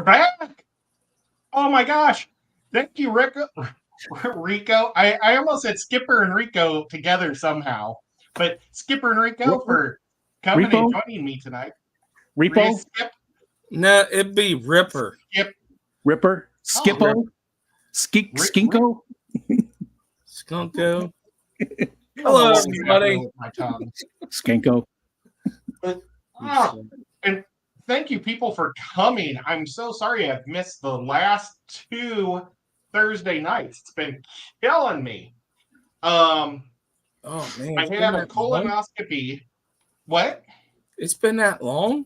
back. Oh my gosh. Thank you, Rico. Rico. I almost said Skipper and Rico together somehow. But Skipper and Rico for coming Repo? and joining me tonight. Repo? Skip. No, it'd be Ripper. Skip. Ripper? Skippo? Rip. Skinko? Skunko. Hello, everybody. My tongue. Skinko. And thank you, people, for coming. I'm so sorry I've missed the last 2 Thursday nights. It's been killing me. Oh man, I had a colonoscopy. What? It's been that long?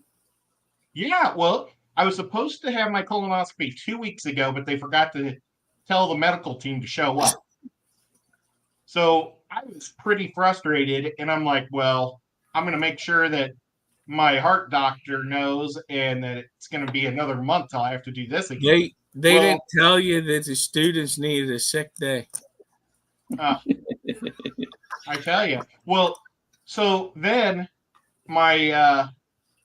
Yeah, well, I was supposed to have my colonoscopy 2 weeks ago, but they forgot to tell the medical team to show up. So I was pretty frustrated, and I'm like, well, I'm going to make sure that my heart doctor knows and that it's going to be another month till I have to do this again. They didn't tell you that the students needed a sick day. I tell you. Well, so then my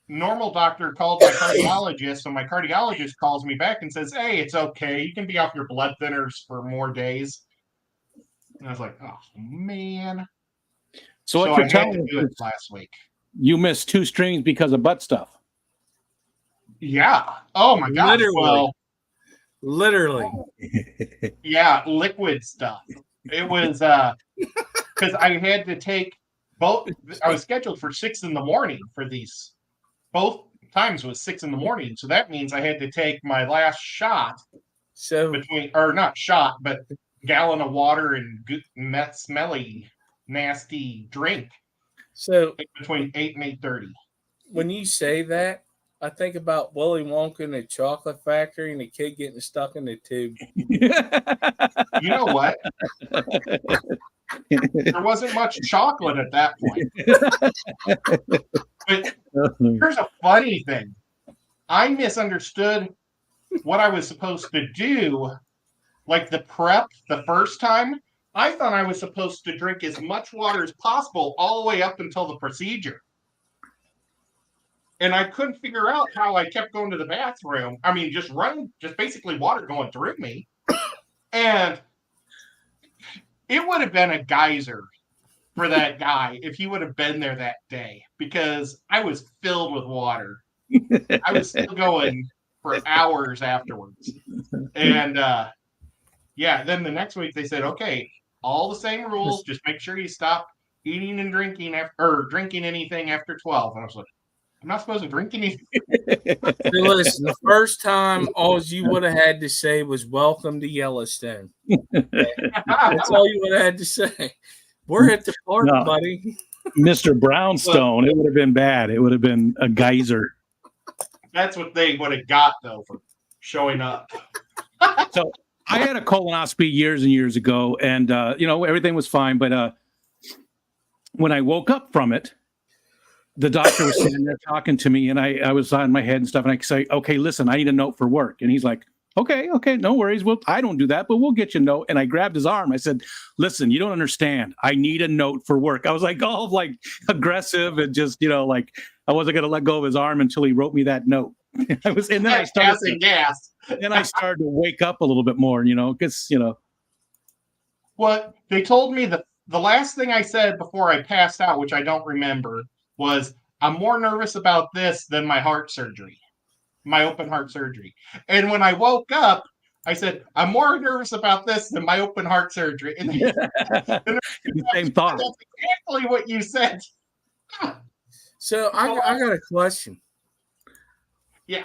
normal doctor called my cardiologist, and my cardiologist calls me back and says, hey, it's okay. You can be off your blood thinners for more days. And I was like, oh, man. So what you're I had telling to me do it last week. You missed 2 streams because of butt stuff. Yeah. Oh, my God. Literally. Yeah, liquid stuff. It was because I had to take both. I was scheduled for 6 a.m. for these. Both times was 6 a.m. So that means I had to take my last shot. So not shot, but gallon of water and smelly, nasty drink. So between 8 and 8:30. When you say that, I think about Willy Wonka and the chocolate factory and the kid getting stuck in the tube. You know what? There wasn't much chocolate at that point. But here's a funny thing. I misunderstood what I was supposed to do, like the prep the first time. I thought I was supposed to drink as much water as possible all the way up until the procedure. And I couldn't figure out how I kept going to the bathroom. I mean, just basically water going through me. And it would have been a geyser for that guy if he would have been there that day, because I was filled with water. I was still going for hours afterwards. And then the next week they said, okay, all the same rules, just make sure you stop eating and drinking or drinking anything after 12. And I was like, I'm not supposed to drink anything. Listen, the first time, all you would have had to say was "Welcome to Yellowstone." That's all you would have had to say. We're at the park, buddy. Mr. Brownstone. It would have been bad. It would have been a geyser. That's what they would have got, though, for showing up. So I had a colonoscopy years and years ago, and everything was fine. But when I woke up from it, the doctor was sitting there talking to me, and I was on my head and stuff, and I say, okay, listen, I need a note for work. And he's like, okay, no worries. Well, I don't do that, but we'll get you a note. And I grabbed his arm. I said, listen, you don't understand. I need a note for work. I was like all like aggressive and just, like I wasn't going to let go of his arm until he wrote me that note. Then I started to wake up a little bit more, because, Well, they told me the last thing I said before I passed out, which I don't remember, was I'm more nervous about this than my open heart surgery. And when I woke up, I said, I'm more nervous about this than my open heart surgery. And the same thought. That's exactly what you said. So I got a question. Yeah.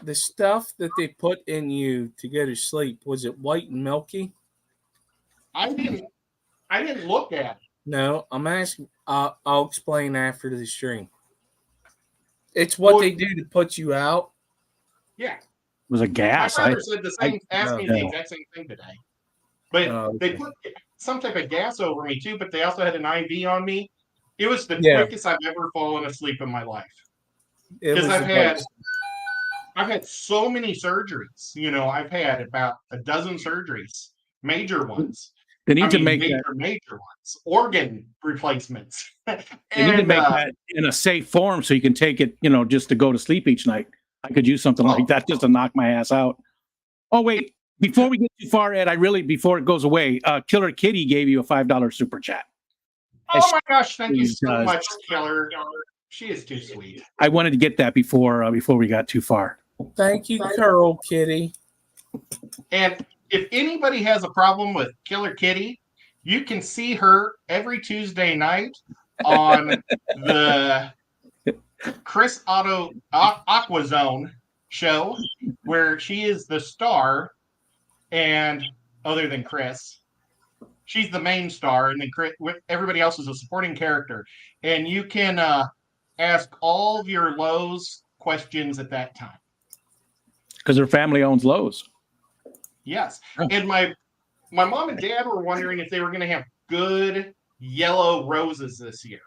The stuff that they put in you to go to sleep, was it white and milky? I didn't look at it. No, I'm asking. I'll explain after the stream. It's what they do to put you out. Yeah. It was a gas. My brother said asked me the exact same thing today. But they put some type of gas over me too, but they also had an IV on me. It was the quickest I've ever fallen asleep in my life. Because I've had so many surgeries. I've had about a dozen surgeries, major ones. They need to make major ones, organ replacements. They need to make that in a safe form so you can take it, just to go to sleep each night. I could use something like that just to knock my ass out. Oh, wait. Before we get too far, Ed, before it goes away, Killer Kitty gave you a $5 super chat. Oh my gosh, thank you so much, Killer. She is too sweet. I wanted to get that before we got too far. Thank you, Curl Kitty. And if anybody has a problem with Killer Kitty, you can see her every Tuesday night on the Chris Otto Aquazone show, where she is the star, and other than Chris, she's the main star, and then everybody else is a supporting character. And you can ask all of your Lowe's questions at that time. Because her family owns Lowe's. Yes. Oh. And my mom and dad were wondering if they were going to have good yellow roses this year.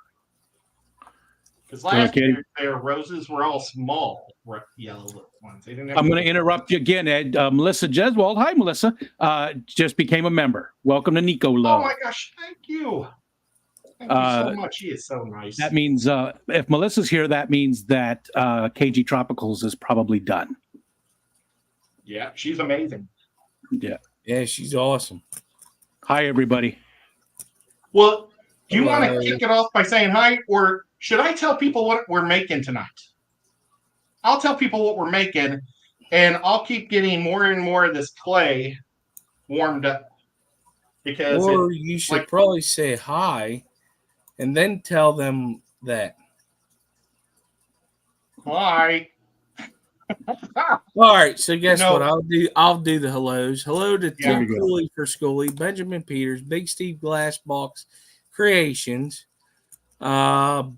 Because last year their roses were all small yellow ones. They didn't have. I'm going to interrupt you again, Ed. Melissa Jeswald, hi Melissa, just became a member. Welcome to Nico Love. Oh my gosh, thank you. Thank you so much. She is so nice. That means if Melissa's here, that means that KG Tropicals is probably done. Yeah, she's amazing. Yeah, she's awesome. Hi, everybody. Well, do you want to kick it off by saying hi, or should I tell people what we're making tonight? I'll tell people what we're making, and I'll keep getting more and more of this clay warmed up. Because you should probably say hi, and then tell them that. Hi. All right, so guess what I'll do? I'll do the hellos. Hello to Tim Cooley for Schoolie, Benjamin Peters, Big Steve Glassbox Creations, Blackfire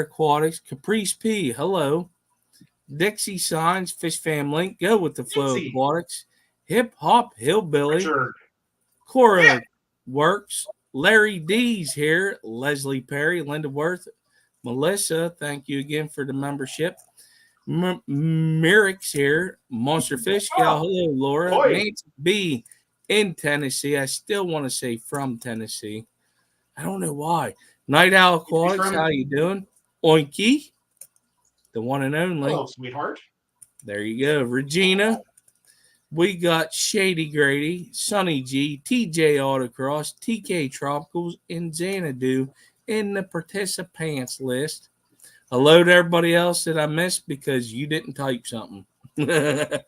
Aquatics, Caprice P. Hello, Dixie Signs, Fish Fam Link, Go with the Flow Aquatics, Hip Hop Hillbilly, Cora Works, Larry D's here, Leslie Perry, Linda Worth, Melissa. Thank you again for the membership. Merrick's here, Monster Fish Gal. Hello, Laura. Nancy B in Tennessee. I still want to say from Tennessee. I don't know why. Night Owl Aquatics, how you doing? Oinky, the one and only. Hello, sweetheart. There you go. Regina. We got Shady Grady, Sonny G, TJ Autocross, TK Tropicals, and Xanadu in the participants list. Hello to everybody else that I missed because you didn't type something. TJ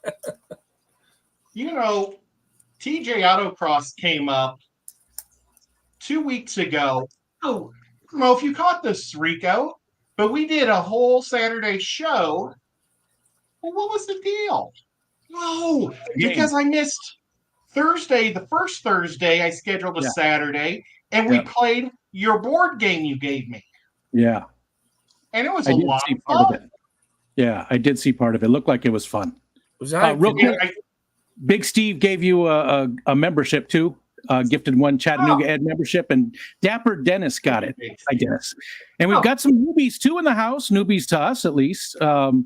Autocross came up 2 weeks ago. Oh, I don't know if you caught this, Rico, but we did a whole Saturday show. Well, what was the deal? No, because I missed Thursday, the first Thursday I scheduled a Saturday, and we played your board game you gave me. Yeah. And it was a lot of fun. Yeah, I did see part of it. Looked like it was fun. Was that real quick? Big Steve gave you a membership too. Gifted one Chattanooga Ed membership, and Dapper Dennis got it, I guess. And we've got some newbies too in the house. Newbies to us, at least. Where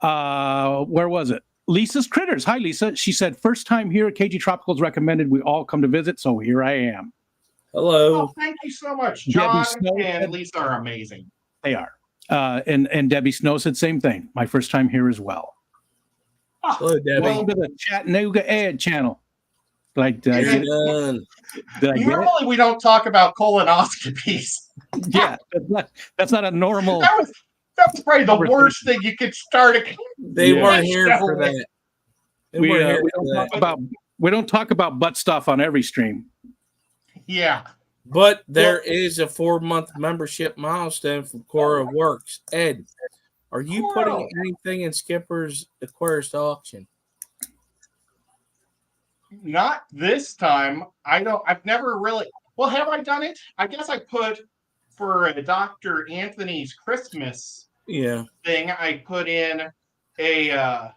was it? Lisa's Critters. Hi, Lisa. She said, first time here at KG Tropicals, recommended we all come to visit, so here I am. Hello. Oh, thank you so much. John and Lisa are amazing. They are. And Debbie Snow said same thing. My first time here as well. Hello, Debbie. Welcome to the Chattanooga Ed channel. Normally we don't talk about colonoscopies. Yeah, that's not a normal. That was probably the worst thing you could start. They weren't here for that. We don't talk about butt stuff on every stream. Yeah. But there is a 4-month membership milestone from Cora Works. Ed, are you putting anything in Skipper's Aquarius auction? Not this time. I've never really. Well, have I done it? I guess I put for Dr. Anthony's Christmas thing. I put in a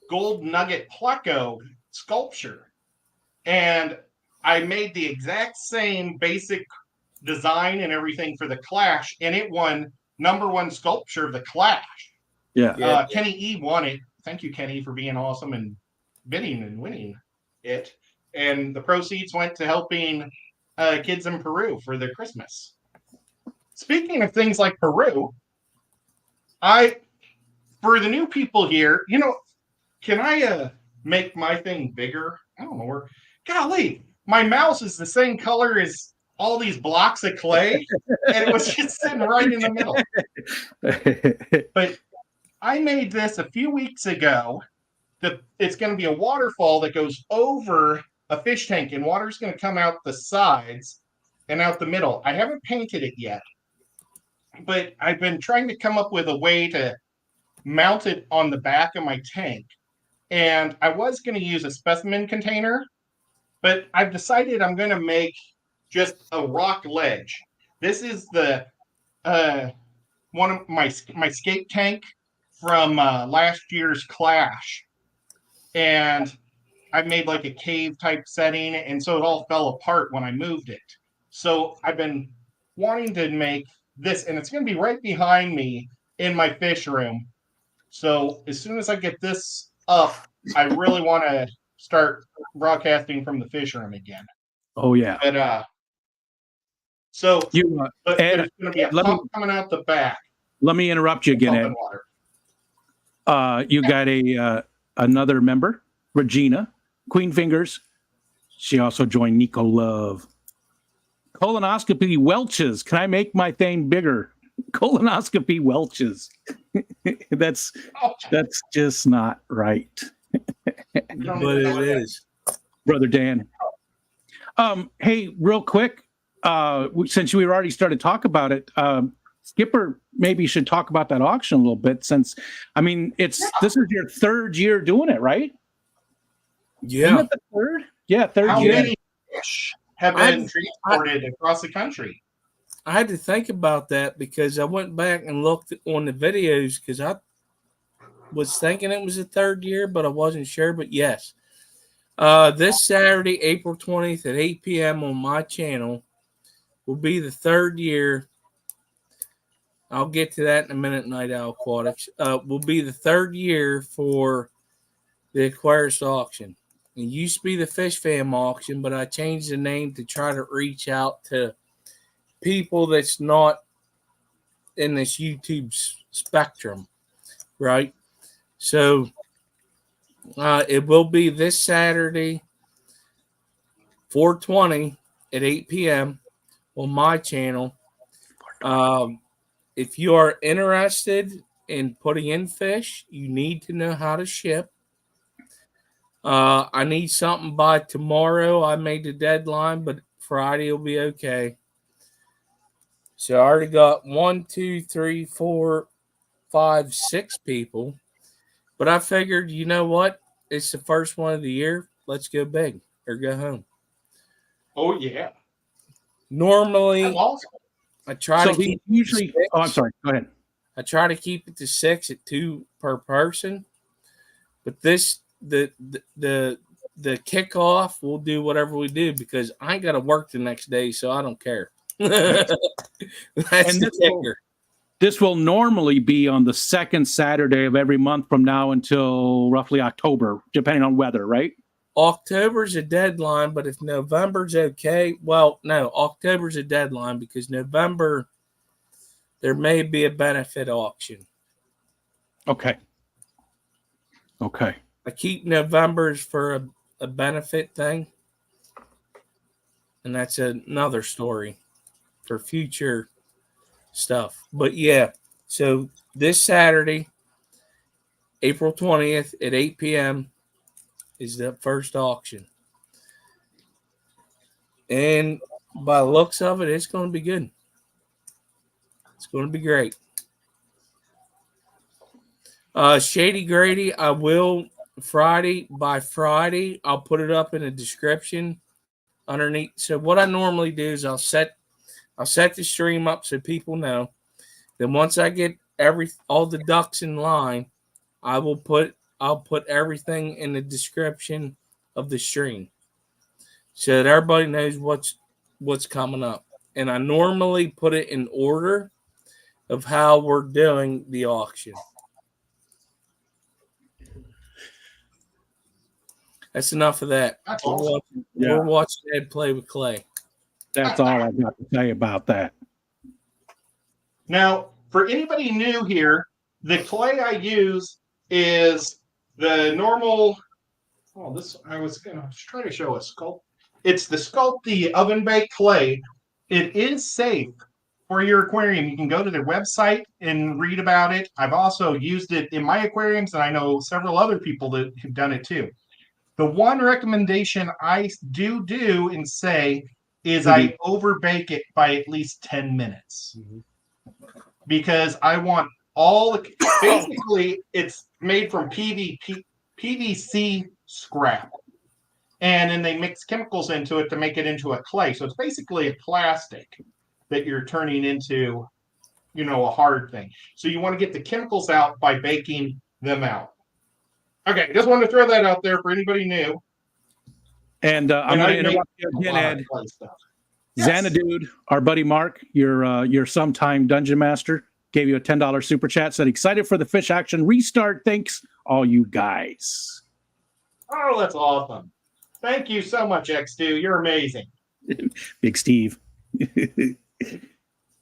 gold nugget pleco sculpture, and I made the exact same basic design and everything for the Clash, and it won #1 sculpture of the Clash. Yeah. Kenny E won it. Thank you, Kenny, for being awesome and bidding and winning it. And the proceeds went to helping kids in Peru for their Christmas. Speaking of things like Peru, for the new people here, can I make my thing bigger? I don't know where. Golly, my mouse is the same color as all these blocks of clay, and it was just sitting right in the middle. But I made this a few weeks ago. It's going to be a waterfall that goes over a fish tank, and water's going to come out the sides and out the middle. I haven't painted it yet, but I've been trying to come up with a way to mount it on the back of my tank. And I was going to use a specimen container, but I've decided I'm going to make just a rock ledge. This is the one of my skate tank from last year's Clash. And I made like a cave type setting, and so it all fell apart when I moved it. So I've been wanting to make this, and it's going to be right behind me in my fish room. So as soon as I get this up, I really want to start broadcasting from the fish room again. Oh yeah. But so Ed, there's going to be a pump coming out the back. Let me interrupt you again, Ed. You got another member, Regina, Queen Fingers. She also joined Nico Love. Colonoscopy Welches. Can I make my thing bigger? Colonoscopy Welches. That's just not right. But it is. Brother Dan. Hey, real quick, since we already started to talk about it, Skipper maybe should talk about that auction a little bit, since this is your third year doing it, right? Yeah. Isn't it the third? Yeah, third year. How many fish have been transported across the country? I had to think about that because I went back and looked on the videos because I was thinking it was the third year, but I wasn't sure. But yes, this Saturday, April 20th at 8 p.m. on my channel will be the third year. I'll get to that in a minute, Night Owl Aquatics. Will be the third year for the Aquarius auction. It used to be the Fish Fam auction, but I changed the name to try to reach out to people that's not in this YouTube spectrum, right? So it will be this Saturday, 4/20 at 8 p.m. on my channel. If you are interested in putting in fish, you need to know how to ship. I need something by tomorrow. I made the deadline, but Friday will be okay. So I already got 1, 2, 3, 4, 5, 6 people. But I figured, you know what? It's the first one of the year. Let's go big or go home. Oh, yeah. Normally, awesome. I try to keep usually. Oh, I'm sorry. Go ahead. I try to keep it to 6 at 2 per person. But this the kickoff, we'll do whatever we do because I ain't got to work the next day, so I don't care. That's the kicker. This will normally be on the second Saturday of every month from now until roughly October, depending on weather, right? October's a deadline, but if November's okay, well, no, October's a deadline because November there may be a benefit auction. Okay. I keep November's for a benefit thing, and that's another story for future stuff. But yeah, so this Saturday, April 20th at 8 p.m. is the first auction. And by the looks of it, it's going to be good. It's going to be great. Shady Grady, I will by Friday, I'll put it up in a description underneath. So what I normally do is I'll set the stream up so people know. Then once I get all the ducks in line, I'll put everything in the description of the stream so that everybody knows what's coming up. And I normally put it in order of how we're doing the auction. That's enough of that. We're watching Ed play with clay. That's all I've got to say about that. Now, for anybody new here, The clay I use is the normal. Oh, this I was gonna try to show a sculpt. It's the Sculpty oven baked clay. It is safe for your aquarium. You can go to their website and read about it. I've also used it in my aquariums, and I know several other people that have done it too. The one recommendation I do and say is I overbake it by at least 10 minutes. Because I want all the basically it's made from PVC scrap. And then they mix chemicals into it to make it into a clay. So it's basically a plastic that you're turning into, a hard thing. So you want to get the chemicals out by baking them out. Okay, just wanted to throw that out there for anybody new. And I'm going to interrupt you again, Ed. Yes. Xanadude, our buddy Mark, your sometime dungeon master, gave you a $10 super chat, said excited for the fish action restart. Thanks, all you guys. Oh, that's awesome. Thank you so much, X2. You're amazing. Big Steve.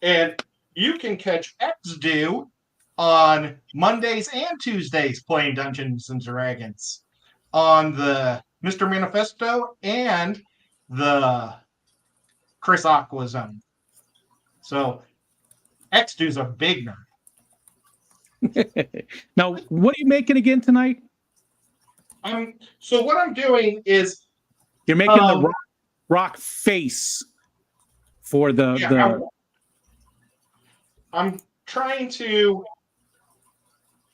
And you can catch X2 on Mondays and Tuesdays playing Dungeons and Dragons on the Mr. Manifesto and the Chris Aqua Zone. So X2's a big nerd. Now, what are you making again tonight? So what I'm doing is you're making the rock face for the. I'm trying to.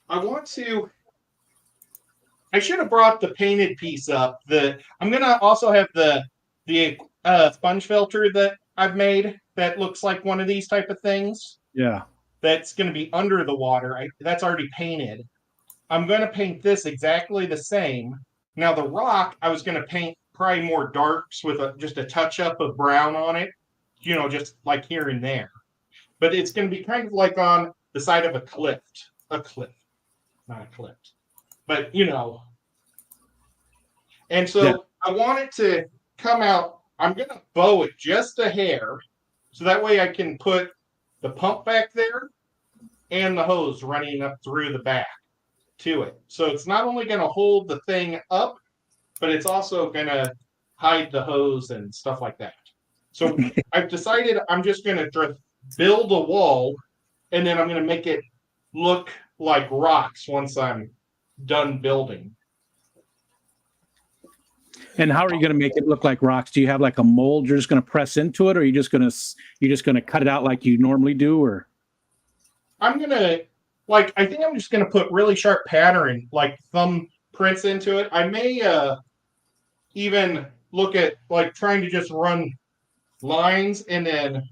I should have brought the painted piece up. I'm gonna also have the sponge filter that I've made that looks like one of these type of things. Yeah. That's going to be under the water. That's already painted. I'm going to paint this exactly the same. Now the rock, I was going to paint probably more darks with just a touch up of brown on it, just like here and there. But it's going to be kind of like on the side of a cliff, not a cliff, but And so yeah. I want it to come out. I'm going to bow it just a hair, so that way I can put the pump back there and the hose running up through the back to it. So it's not only going to hold the thing up, but it's also going to hide the hose and stuff like that. So I've decided I'm just going to build a wall, and then I'm going to make it look like rocks once I'm done building. And how are you going to make it look like rocks? Do you have like a mold you're just going to press into it, or are you just going to cut it out like you normally do? Or I'm going to I think I'm just going to put really sharp pattern, like thumb prints into it. I may even look at trying to just run lines and then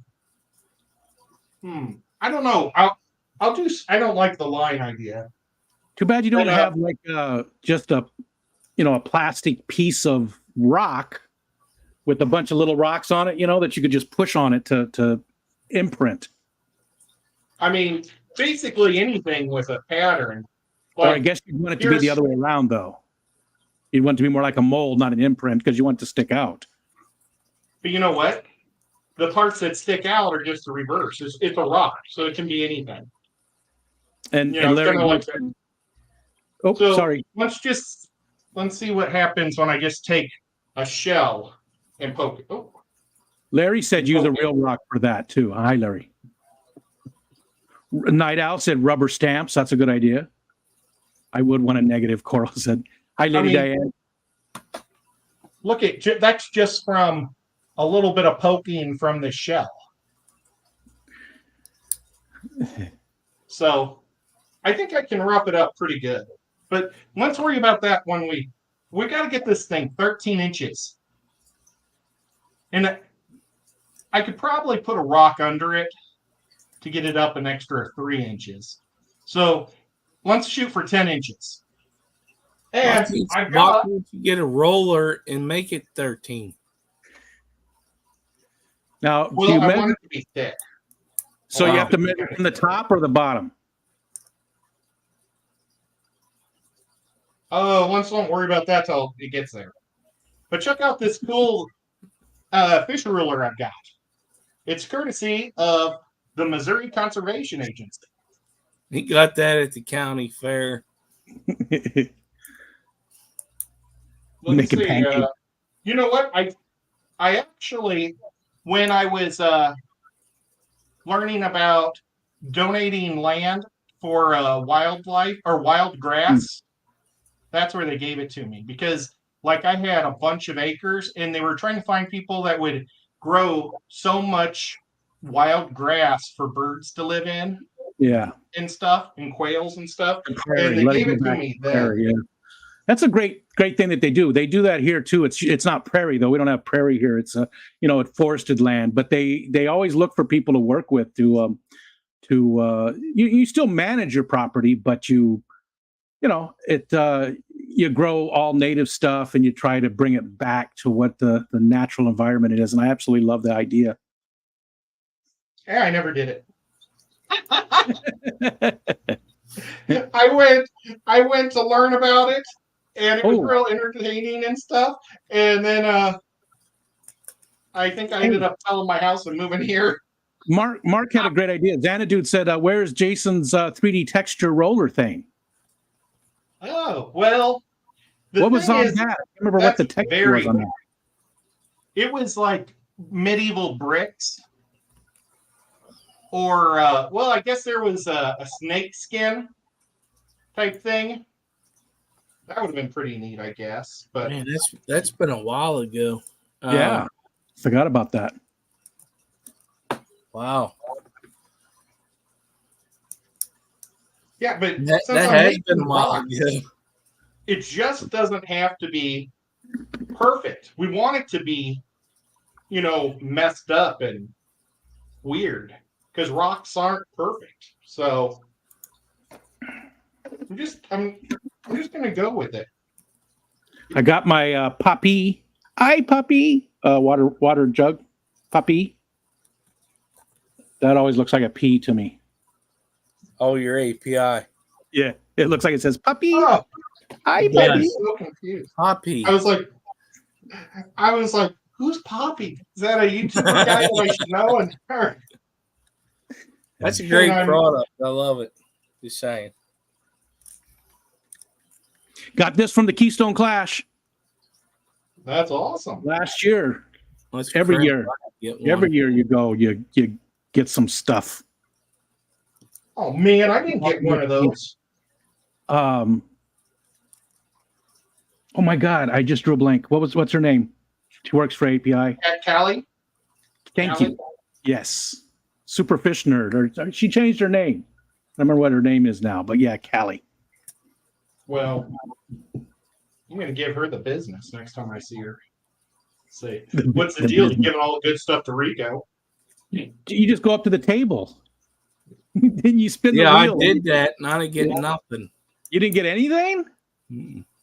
I don't know. I don't like the line idea. Too bad you don't have just a a plastic piece of rock with a bunch of little rocks on it, that you could just push on it to imprint. I mean, basically anything with a pattern. Or I guess you want it to be the other way around, though. You want it to be more like a mold, not an imprint, because you want it to stick out. But you know what? The parts that stick out are just the reverse. It's a rock, so it can be anything. And Larry, sorry. Let's see what happens when I just take a shell and poke it. Oh. Larry said use a real rock for that, too. Hi, Larry. Night Owl said rubber stamps. That's a good idea. I would want a negative, Coral said. Hi, Lady Diane. Look that's just from a little bit of poking from the shell. So I think I can wrap it up pretty good. But let's worry about that when we got to get this thing 13 inches. And I could probably put a rock under it to get it up an extra 3 inches. So let's shoot for 10 inches. And I've got to get a roller and make it 13. Now, I want it to be thick. So you have to measure from the top or the bottom? Oh, let's don't worry about that till it gets there. But check out this cool fish ruler I've got. It's courtesy of the Missouri Conservation Agency. He got that at the county fair. Let's Make a see. pancake. You know what? I actually, when I was learning about donating land for wildlife or wild grass, that's where they gave it to me because, like, I had a bunch of acres, and they were trying to find people that would grow so much wild grass for birds to live in. Yeah. And stuff, and quails and stuff. Prairie, and they gave it to me then. Prairie, yeah. That's a great thing that they do. They do that here too. It's not prairie though. We don't have prairie here. It's it's forested land. But they always look for people to work with to you still manage your property, but you grow all native stuff and you try to bring it back to what the natural environment it is. And I absolutely love the idea. Yeah, I never did it. I went to learn about it, and it was real entertaining and stuff. And then I think I ended up selling my house and moving here. Mark had a great idea. Xanadude said, "Where's Jason's 3D texture roller thing?" Oh well, what was on that? I remember what the texture was on that. It was like medieval bricks. Or, well, I guess there was a snake skin type thing. That would have been pretty neat, I guess. But man, that's been a while ago. Yeah, forgot about that. Wow. Yeah, but that has been a while ago. It just doesn't have to be perfect. We want it to be, messed up and weird. Because rocks aren't perfect, so I'm just gonna go with it. I got my puppy, water jug, puppy. That always looks like a P to me. Oh, your API. Yeah, it looks like it says puppy. Oh, hi, yeah, puppy. I'm so confused. Poppy. I was like, who's Poppy? Is that a YouTuber guy that I should know? And that's a great product. I love it. Just saying. Got this from the Keystone Clash. That's awesome. Last year. Every year you go, you get some stuff. Oh man, I didn't get one of those. Oh my God, I just drew a blank. What's her name? She works for API. Callie. Thank you. Yes. Super Fish Nerd, or she changed her name. I don't remember what her name is now, but yeah, Callie. Well, I'm gonna give her the business next time I see her. Say, what's the deal? You're giving all the good stuff to Rico. You just go up to the table. Then you spin the wheel. Yeah, I did that, and I didn't get nothing. You didn't get anything?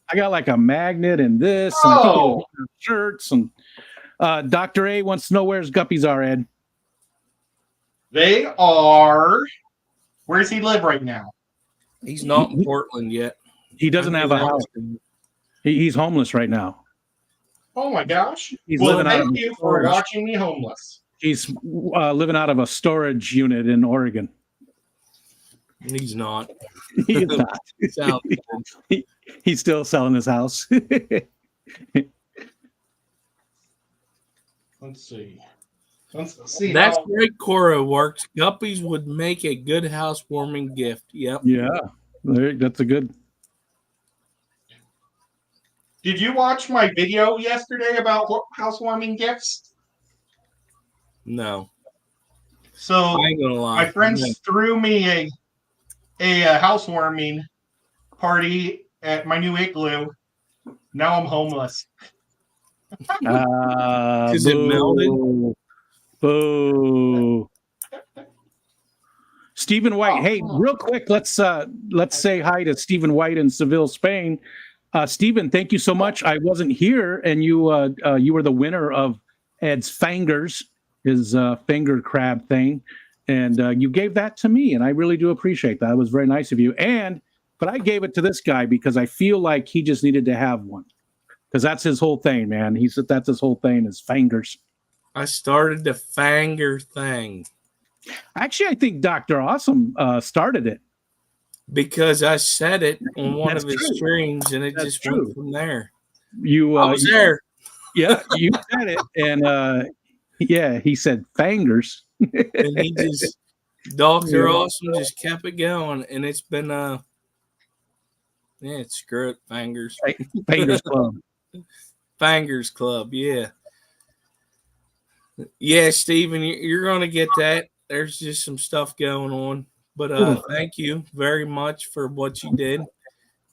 I got like a magnet and this, and I think shirts, and Dr. A wants to know where's Guppies are, Ed. They are. Where does he live right now? He's not in Portland yet. He doesn't have a house. He's homeless right now. Oh my gosh! Thank you for watching me homeless. He's living out of a storage unit in Oregon. He's not. He's not. He's still selling his house. Let's see. That's great. Cora works. Guppies would make a good housewarming gift. Yep. Yeah, that's a good. Did you watch my video yesterday about housewarming gifts? No. So I ain't gonna lie. My friends threw me a housewarming party at my new igloo. Now I'm homeless. Is it melted? Boo. Stephen White. Hey, real quick, let's say hi to Stephen White in Seville, Spain. Stephen, thank you so much. I wasn't here, and you were the winner of Ed's Fangers, his finger crab thing, and you gave that to me, and I really do appreciate that. It was very nice of you. But I gave it to this guy because I feel like he just needed to have one, because that's his whole thing, man. He said that's his whole thing is fangers. I started the fanger thing. Actually, I think Dr. Awesome started it. Because I said it on one That's of his true. streams, and it That's just true. went from there. You I was there. Yeah, you said it, and yeah, he said fingers. And he just Dr. Yeah. Awesome just kept it going, and it's been screw it, fingers. Fingers Club. Fingers Club, yeah. Yeah, Stephen, you're gonna get that. There's just some stuff going on. But thank you very much for what you did,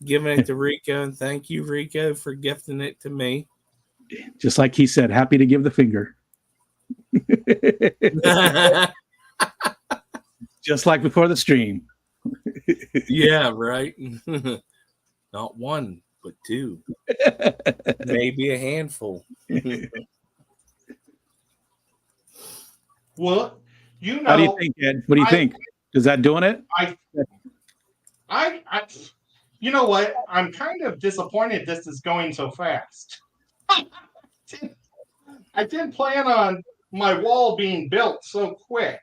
giving it to Rico, and thank you, Rico, for gifting it to me. Just like he said, happy to give the finger. Just like before the stream. Yeah, right. Not one, but two. Maybe a handful. Well, you know. How do you think, Ed? What do you think? Is that doing it? I you know what? I'm kind of disappointed this is going so fast. I didn't plan on my wall being built so quick,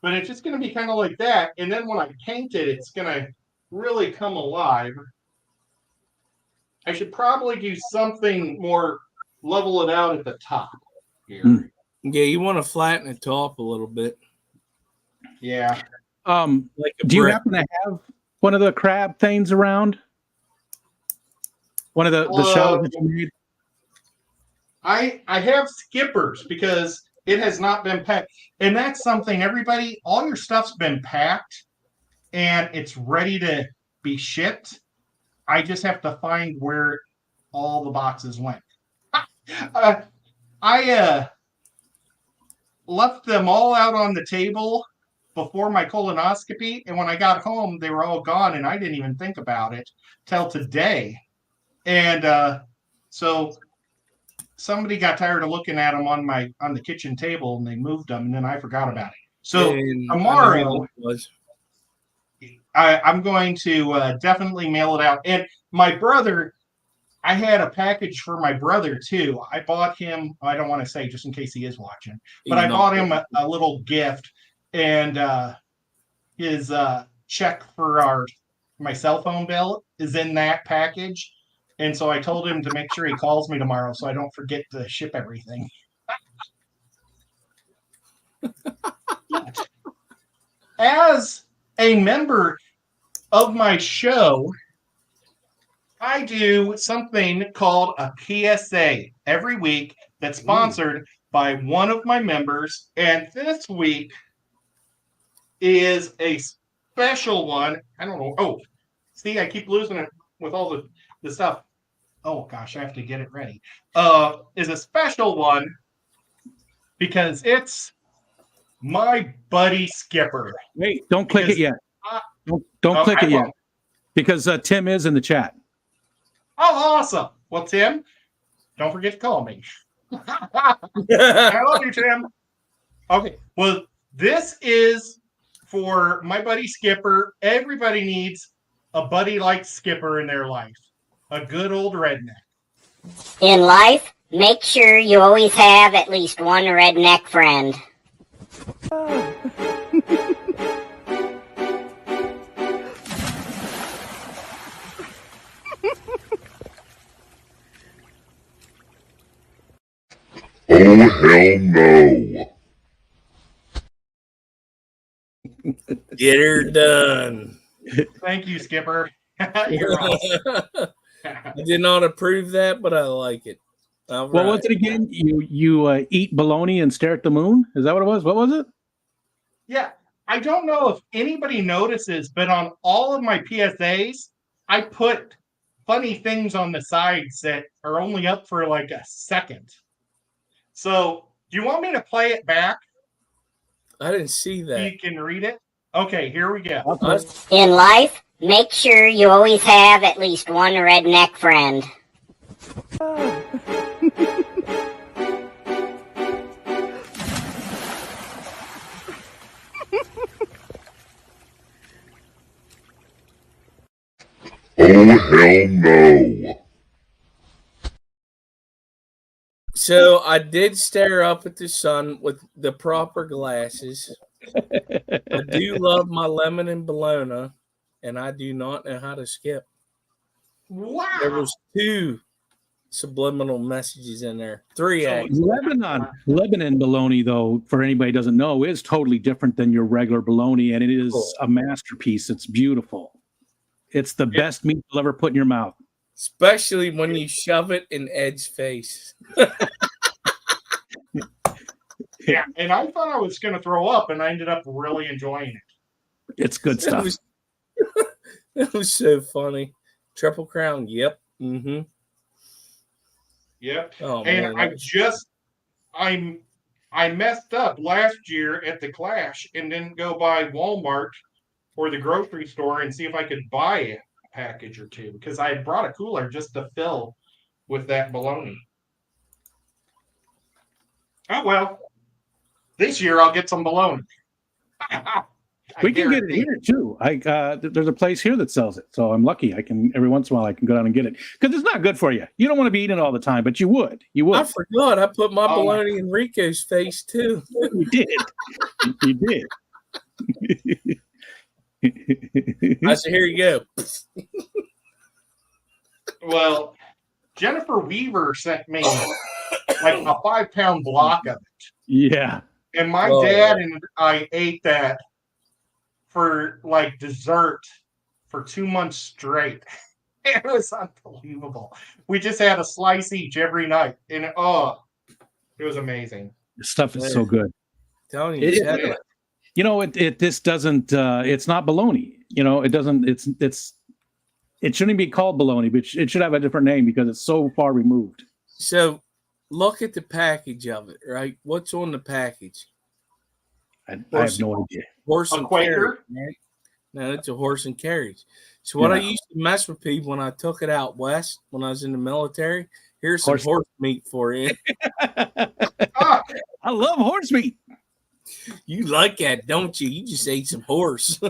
but it's just going to be kind of like that. And then when I paint it, it's going to really come alive. I should probably do something more, level it out at the top here. Yeah, you want to flatten the top a little bit. Yeah. Like do you happen to have one of the crab things around? One of the shells that you made? I have skippers because it has not been packed. And that's something everybody, all your stuff's been packed and it's ready to be shipped. I just have to find where all the boxes went. I left them all out on the table before my colonoscopy. And when I got home, they were all gone and I didn't even think about it till today. And so somebody got tired of looking at them on the kitchen table and they moved them and then I forgot about it. So tomorrow I'm going to definitely mail it out. And my brother, I had a package for my brother too. I bought him, I don't want to say just in case he is watching, but I bought him a little gift and his check for my cell phone bill is in that package. And so I told him to make sure he calls me tomorrow so I don't forget to ship everything. As a member of my show, I do something called a PSA every week that's sponsored by one of my members. And this week is a special one. I don't know. Oh, see, I keep losing it with all the stuff. Oh gosh, I have to get it ready. Is a special one because it's my buddy Skipper. Wait, don't click it yet. Don't click it yet. Because Tim is in the chat. Oh, awesome. Well, Tim, don't forget to call me. I love you, Tim. Okay. Well, this is for my buddy Skipper. Everybody needs a buddy like Skipper in their life. A good old redneck. In life, make sure you always have at least one redneck friend. Oh, hell no. Get her done. Thank you, Skipper. You're awesome. I did not approve that, but I like it. What was it again? You eat bologna and stare at the moon? Is that what it was? What was it? Yeah. I don't know if anybody notices, but on all of my PSAs, I put funny things on the sides that are only up for like a second. So, do you want me to play it back? I didn't see that. So you can read it? Okay, here we go. In life, make sure you always have at least one redneck friend. Oh, hell no. So I did stare up at the sun with the proper glasses. I do love my lemon and bologna. and I do not know how to skip. Wow. There was 2 subliminal messages in there. 3 So- actually. Lebanon bologna, though, for anybody who doesn't know, is totally different than your regular bologna, and it is a masterpiece. It's beautiful. It's the best meat you'll ever put in your mouth. Especially when you shove it in Ed's face. Yeah, and I thought I was going to throw up, and I ended up really enjoying it. It's good stuff. It was so funny. Triple Crown. Yep. Mm-hmm. Yep. Oh, And man, I messed up last year at the Clash and didn't go by Walmart or the grocery store and see if I could buy a package or two because I had brought a cooler just to fill with that bologna. Oh well, this year I'll get some bologna. We can get it here too. There's a place here that sells it, so I'm lucky. I can every once in a while I can go down and get it because it's not good for you. You don't want to be eating it all the time, but you would. I forgot. I put my bologna in Rico's face too. You did. You did. I said, "Here you go." Well, Jennifer Weaver sent me like a 5-pound block of it. Yeah. And my dad and I ate that for like dessert for 2 months straight. It was unbelievable. We just had a slice each every night. And it was amazing. The stuff is so good. Telling you, This doesn't it's not bologna. It doesn't it shouldn't be called bologna, but it should have a different name because it's so far removed. So look at the package of it, right? What's on the package? I have no idea. Horse and Quaker? carriage, right? No, it's a horse and carriage. So what I used to mess with people when I took it out west when I was in the military, here's some horse meat for you. I love horse meat. You like that, don't you? You just ate some horse.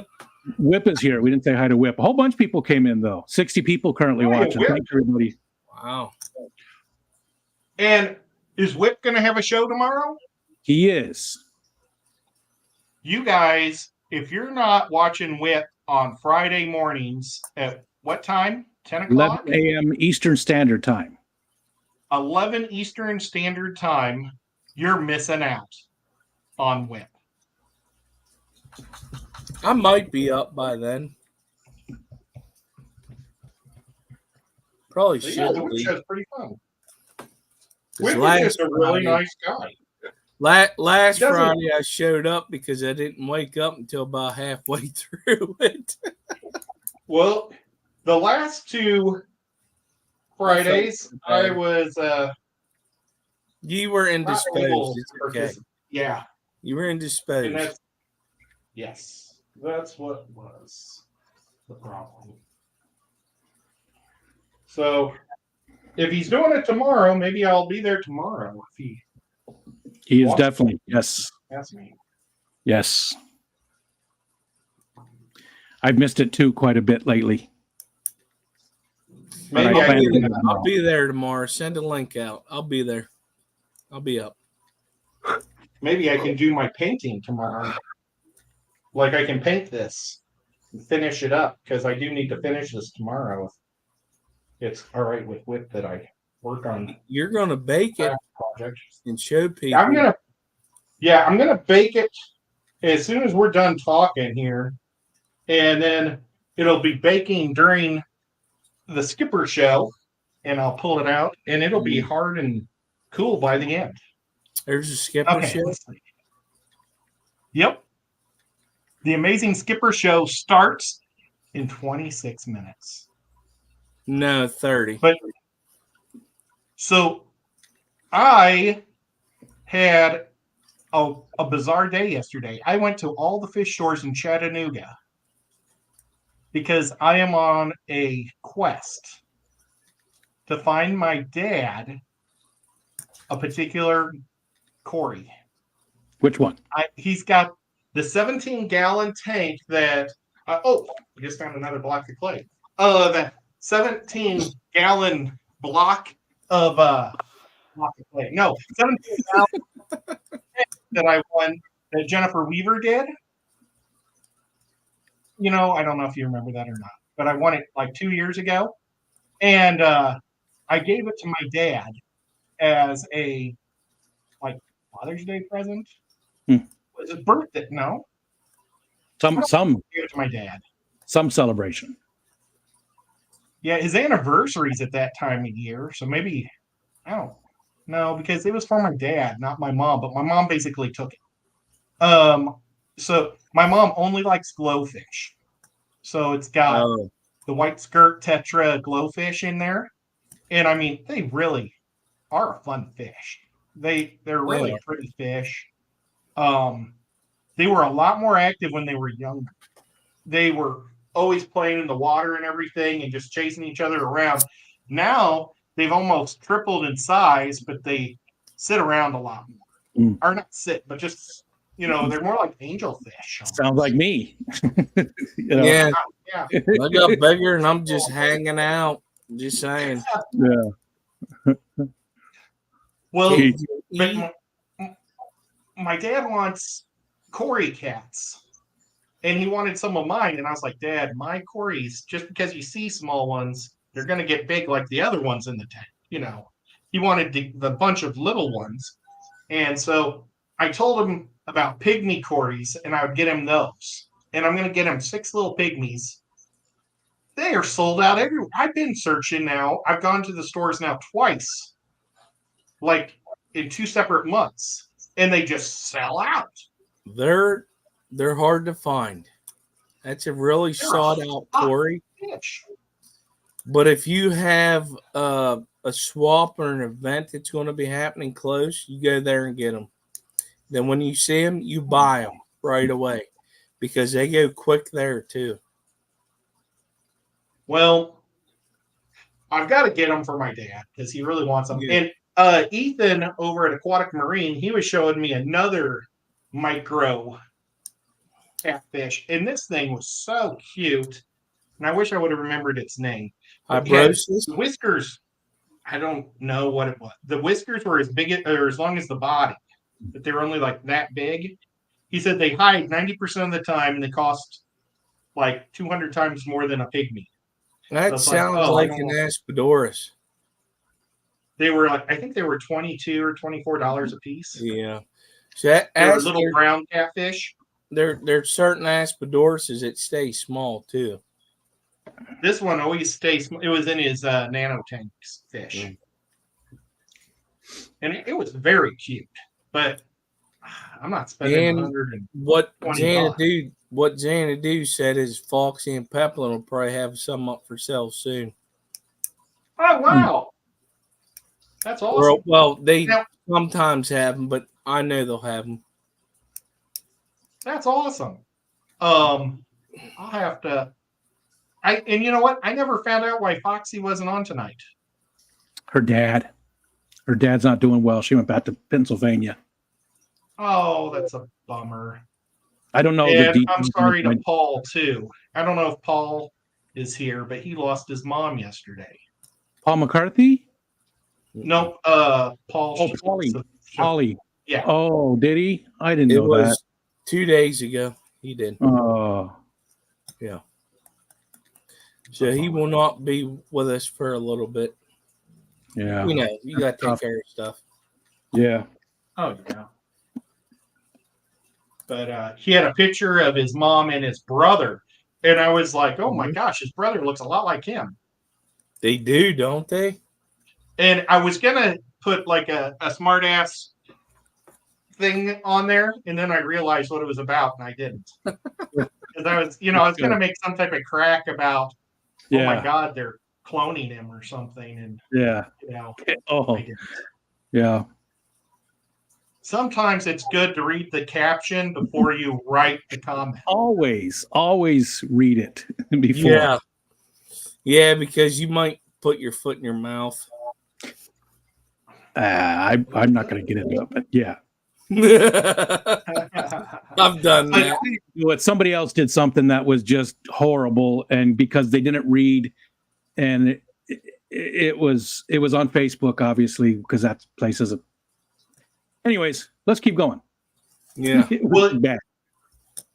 Whip is here. We didn't say hi to Whip. A whole bunch of people came in, though. 60 people currently watching. Whip. Thanks, everybody. Wow. And is Whip going to have a show tomorrow? He is. You guys, if you're not watching Whip on Friday mornings at what time? 10 o'clock? 11 a.m. Eastern Standard Time. 11 Eastern Standard Time, you're missing out on Whip. I might be up by then. Probably should The Whip be. show's pretty fun. This Whip is just a really nice guy. Last Friday, I showed up because I didn't wake up until about halfway through it. Well, the last 2 Fridays, I was you were indisposed. It's okay. Yeah. You were indisposed. And that's what was the problem. So if he's doing it tomorrow, maybe I'll be there tomorrow if he is definitely, yes. That's me. Yes. I've missed it too quite a bit lately. Maybe I'll be there tomorrow. Send a link out. I'll be there. I'll be up. Maybe I can do my painting tomorrow. Like I can paint this and finish it up because I do need to finish this tomorrow. It's all right with Whip that I work on. You're gonna bake it project and show people. I'm gonna bake it as soon as we're done talking here, and then it'll be baking during the skipper show, and I'll pull it out, and it'll be hard and cool by the end. There's a skipper show. Yep. The Amazing Skipper Show starts in 26 minutes. No, 30. But so I had a bizarre day yesterday. I went to all the fish stores in Chattanooga because I am on a quest to find my dad a particular Corey. Which one? He's got the 17-gallon tank that I just found another block of clay. The 17-gallon block of clay. No, 17-gallon that I won that Jennifer Weaver did. I don't know if you remember that or not, but I won it like 2 years ago, and I gave it to my dad as a like Father's Day present. Hmm. Was it birthday? No, Some gave it to my dad. some celebration. Yeah, his anniversary's at that time of year, so maybe I don't know because it was for my dad, not my mom. But my mom basically took it. So my mom only likes glowfish, so it's got Oh, the white skirt tetra glowfish in there, and I mean they really are a fun fish. They're really yeah. pretty fish. Um, they were a lot more active when they were younger. They were always playing in the water and everything and just chasing each other around. Now they've almost tripled in size, but they sit around a lot more. Mm. Or not sit, but just they're more like angelfish. Sounds like me. Yeah, Yeah. I got bigger and I'm just hanging out. Just saying. Yeah. Well, Can but you eat? my dad wants Cory cats. And he wanted some of mine. And I was like, Dad, my Corys, just because you see small ones, they're going to get big like the other ones in the tank. He wanted the bunch of little ones. And so I told him about pygmy Corys, and I would get him those. And I'm going to get him 6 little pygmies. They are sold out everywhere. I've been searching now. I've gone to the stores now twice, like in 2 separate months, and they just sell out. They're hard to find. That's a really They're sought a out hot Corey. fish. But if you have a swap or an event that's going to be happening close, you go there and get them. Then when you see them, you buy them right away because they go quick there too. Well, I've got to get them for my dad because he really wants them. Yeah. And Ethan over at Aquatic Marine, he was showing me another micro catfish, and this thing was so cute. And I wish I would have remembered its name. But yeah, Fibrosis. the whiskers, I don't know what it was. The whiskers were as big or as long as the body, but they were only like that big. He said they hide 90% of the time, and they cost like 200 times more than a pygmy. That So sounds like an Aspidoris. They were like, I think they were $22 or $24 a piece. Yeah. So they were little brown catfish. There's certain Aspidorises that stay small too. This one always stays. It was in his nano tanks fish, and it was very cute. But I'm not spending $120. What Xanadu said is Foxy and Peplin will probably have some up for sale soon. Oh wow, that's awesome. Well, they sometimes have them, but I know they'll have them. That's awesome. I'll have to. And you know what? I never found out why Foxy wasn't on tonight. Her dad's not doing well. She went back to Pennsylvania. Oh, that's a bummer. I don't know. And I'm sorry to Paul too. I don't know if Paul is here, but he lost his mom yesterday. Paul McCarthy? No, Paul. Oh, Paulie. Yeah. Oh, did he? I didn't know that. 2 days ago, he did. Oh. Yeah. So he will not be with us for a little bit. Yeah. You got to take care of stuff. Yeah. Oh, yeah. But he had a picture of his mom and his brother. And I was like, oh my gosh, his brother looks a lot like him. They do, don't they? And I was going to put like a smart ass thing on there. And then I realized what it was about and I didn't. Because I was going to make some type of crack about, oh my God, they're cloning him or something. And, oh, yeah. Sometimes it's good to read the caption before you write the comment. Always read it before. Yeah, because you might put your foot in your mouth. I'm not going to get into it, but yeah. I've done that. But somebody else did something that was just horrible, and because they didn't read, and it was on Facebook, obviously, because that place is a. Anyways, let's keep going. Yeah. Well,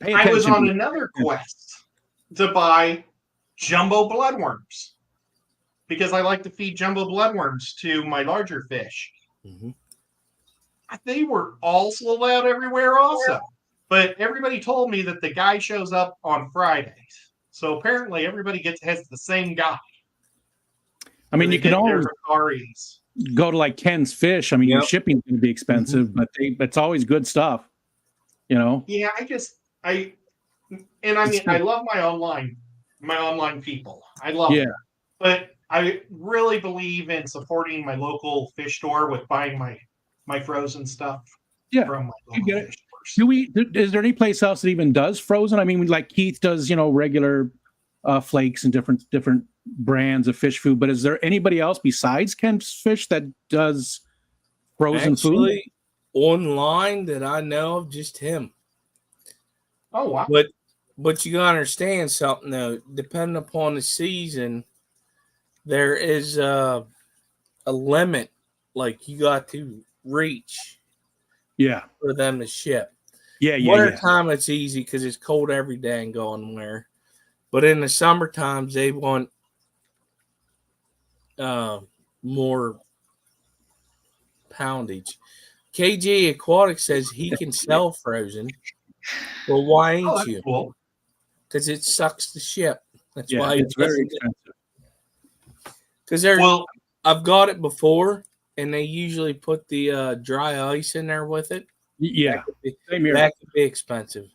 I was on another quest to buy jumbo bloodworms because I like to feed jumbo bloodworms to my larger fish. Mm-hmm. They were all sold out everywhere also. But everybody told me that the guy shows up on Fridays. So apparently everybody has the same guy. I mean, you can always go to like Ken's Fish. I mean, your shipping's going to be expensive, but it's always good stuff. You know? Yeah, I love my online people. I love them. But I really believe in supporting my local fish store with buying my frozen stuff from my local fish stores. Is there any place else that even does frozen? I mean, like Keith does, regular flakes and different brands of fish food, but is there anybody else besides Ken's Fish that does frozen food? Online that I know of, just him. Oh wow. But you gotta understand something though, depending upon the season, there is a limit like you got to reach for them to ship. Winter time it's easy because it's cold every day and going where. But in the summer times they want more poundage. KG Aquatic says he can sell frozen. Well, why ain't you? Cool. Because it sucks to ship. That's why it's very expensive. Because I've got it before, and they usually put the dry ice in there with it. Yeah, that could be expensive.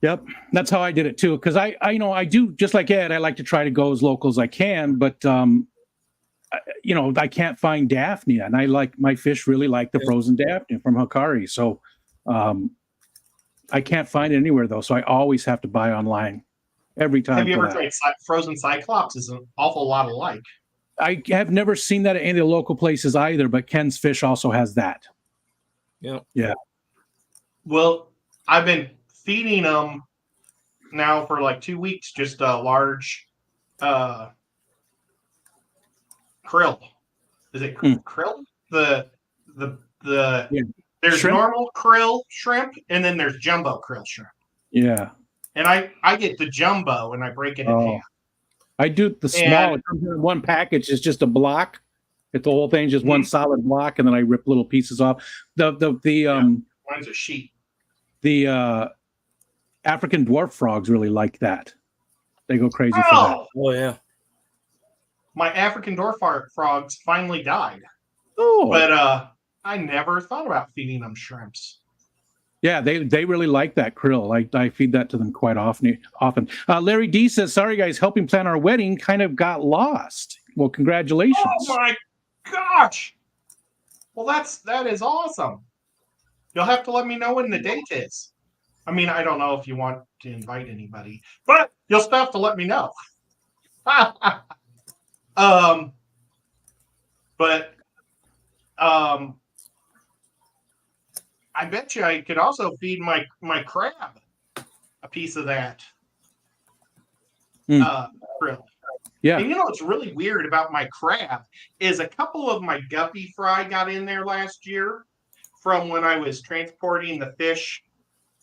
Yep, that's how I did it too. Because I do just like Ed. I like to try to go as local as I can, but I can't find Daphne, and my fish really like the frozen Daphne from Hikari. So I can't find it anywhere though. So I always have to buy online every time. Have you ever tried frozen Cyclops? Is an awful lot alike. I have never seen that at any of the local places either, but Ken's Fish also has that. Yeah. Well, I've been feeding them now for like 2 weeks, just a large krill. Is it krill? There's shrimp? Normal krill shrimp, and then there's jumbo krill shrimp. Yeah. And I get the jumbo and I break it in half. I do the small. One package is just a block. If the whole thing's just one solid block, and then I rip little pieces off. Mine's a sheet. The African dwarf frogs really like that. They go crazy for that. Oh yeah. My African dwarf frogs finally died. Oh. But I never thought about feeding them shrimps. Yeah, they really like that krill. I feed that to them quite often. Larry D says, "Sorry guys, helping plan our wedding kind of got lost." Well, congratulations. Oh my gosh! Well, that is awesome. You'll have to let me know when the date is. I mean, I don't know if you want to invite anybody, but you'll still have to let me know. I bet you I could also feed my crab a piece of that krill. Yeah. And what's really weird about my crab is a couple of my guppy fry got in there last year from when I was transporting the fish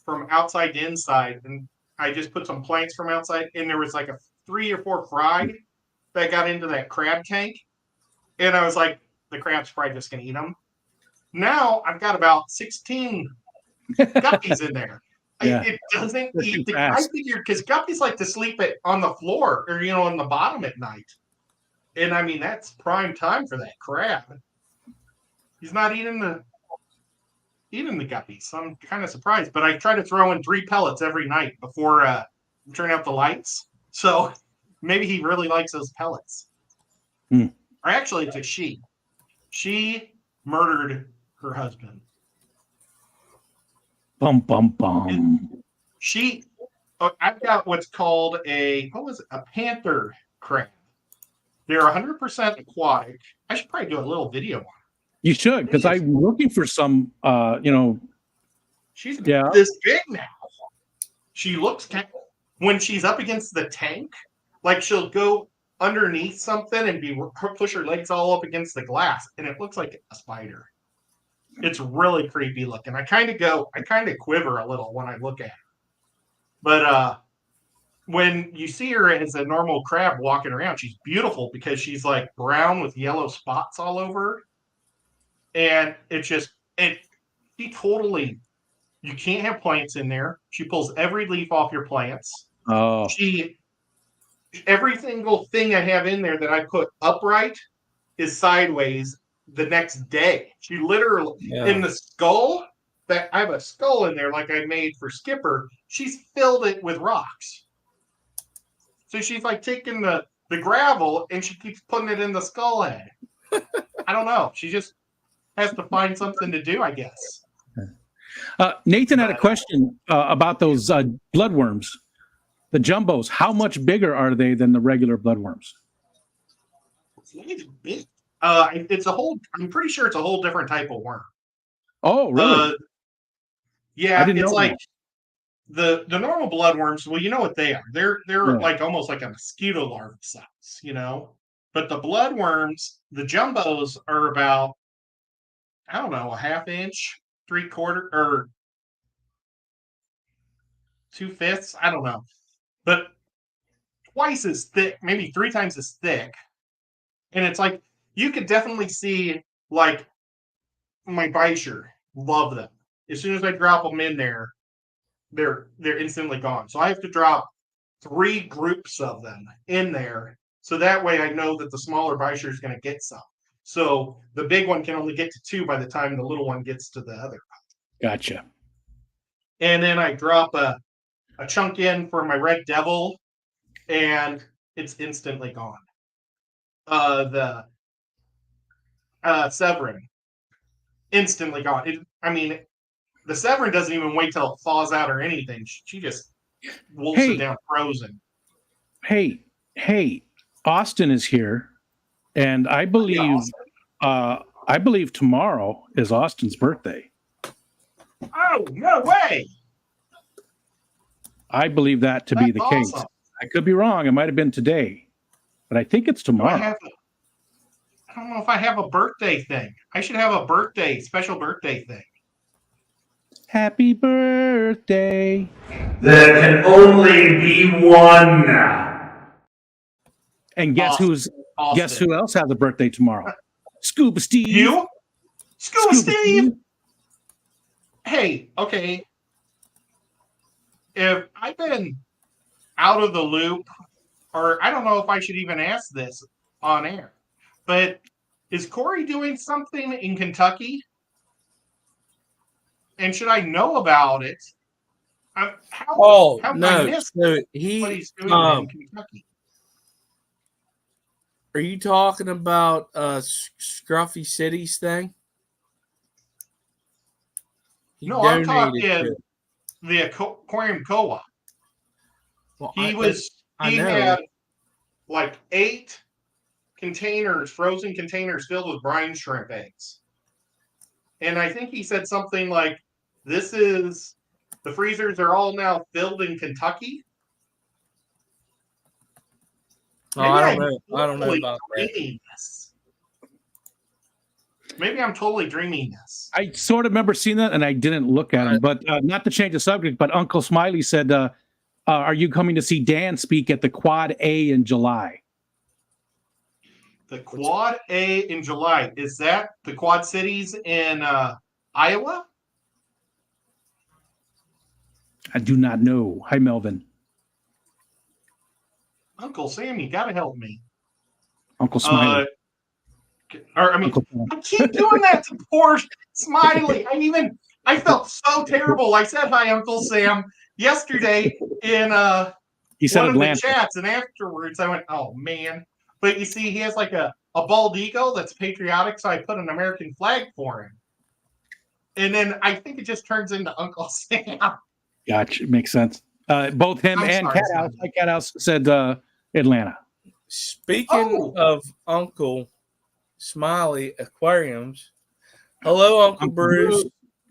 from outside to inside. And I just put some planks from outside, and there was like a 3 or 4 fry that got into that crab tank. And I was like, the crab's probably just going to eat them. Now I've got about 16 guppies in there. Yeah. It doesn't eat. I figured because guppies like to sleep on the floor or on the bottom at night, and I mean that's prime time for that crab. He's not eating the guppies. So I'm kind of surprised, but I try to throw in 3 pellets every night before turn out the lights. So maybe he really likes those pellets. Or actually, it's a she. She murdered her husband. Bum bum bum. I've got what's called a panther crab. They're 100% aquatic. I should probably do a little video on it. You should, because I'm looking for some. She's this big now. She looks when she's up against the tank, like she'll go underneath something and push her legs all up against the glass, and it looks like a spider. It's really creepy looking. I kind of quiver a little when I look at it. But when you see her as a normal crab walking around, she's beautiful because she's like brown with yellow spots all over her. And it's just, she totally, you can't have plants in there. She pulls every leaf off your plants. Oh, Every single thing I have in there that I put upright is sideways the next day. She literally, in the skull, that I have a skull in there like I made for Skipper, she's filled it with rocks. So she's like taking the gravel and she keeps putting it in the skull head. I don't know. She just has to find something to do, I guess. Nathan had a question about those bloodworms, the jumbos. How much bigger are they than the regular bloodworms? It's big. It's a whole. I'm pretty sure it's a whole different type of worm. Oh, really? Yeah, it's like the normal bloodworms. Well, you know what they are. They're like almost like a mosquito larva size, you know. But the bloodworms, the jumbos, are about, I don't know, a half inch, 3/4, or 2/5. I don't know, but twice as thick, maybe 3 times as thick. And it's like you could definitely see, like, my Bisher love them. As soon as I drop them in there, they're instantly gone. So I have to drop 3 groups of them in there, so that way I know that the smaller Bisher is going to get some. So the big one can only get to 2 by the time the little one gets to the other. Gotcha. And then I drop a chunk in for my red devil, and it's instantly gone. The Severin, instantly gone. The Severin doesn't even wait till it thaws out or anything. She just wolfs it down frozen. Hey, Austin is here, and I believe tomorrow is Austin's birthday. Oh, no way! I believe that to be the case. I could be wrong. It might have been today, but I think it's tomorrow. I don't know if I have a birthday thing. I should have a special birthday thing. Happy birthday. There can only be one now. And guess who else has a birthday tomorrow? Scuba Steve. You? Scuba Steve? Hey, okay. If I've been out of the loop, or I don't know if I should even ask this on air, but is Corey doing something in Kentucky? And should I know about it? How can I miss what he's doing in Kentucky? Are you talking about Scruffy Cities thing? No, I'm talking the Aquarium Co-op. Well, he had like 8 frozen containers filled with brine shrimp eggs. And I think he said something like, the freezers are all now filled in Kentucky. Oh, I don't know about that. Maybe I'm totally dreaming this. I sort of remember seeing that, and I didn't look at him. But not to change the subject, but Uncle Smiley said, are you coming to see Dan speak at the Quad A in July? The Quad A in July. Is that the Quad Cities in Iowa? I do not know. Hi, Melvin. Uncle Sam, you got to help me. Uncle Smiley. I keep doing that to poor Smiley. I felt so terrible. I said hi, Uncle Sam, yesterday in he said one Atlanta. of the chats, and afterwards I went, oh man. But you see, he has like a bald eagle that's patriotic, so I put an American flag for him. And then I think it just turns into Uncle Sam. Gotcha. Makes sense. Both him and Cat House said Atlanta. Speaking of Uncle Smiley Aquariums, hello, Uncle Bruce.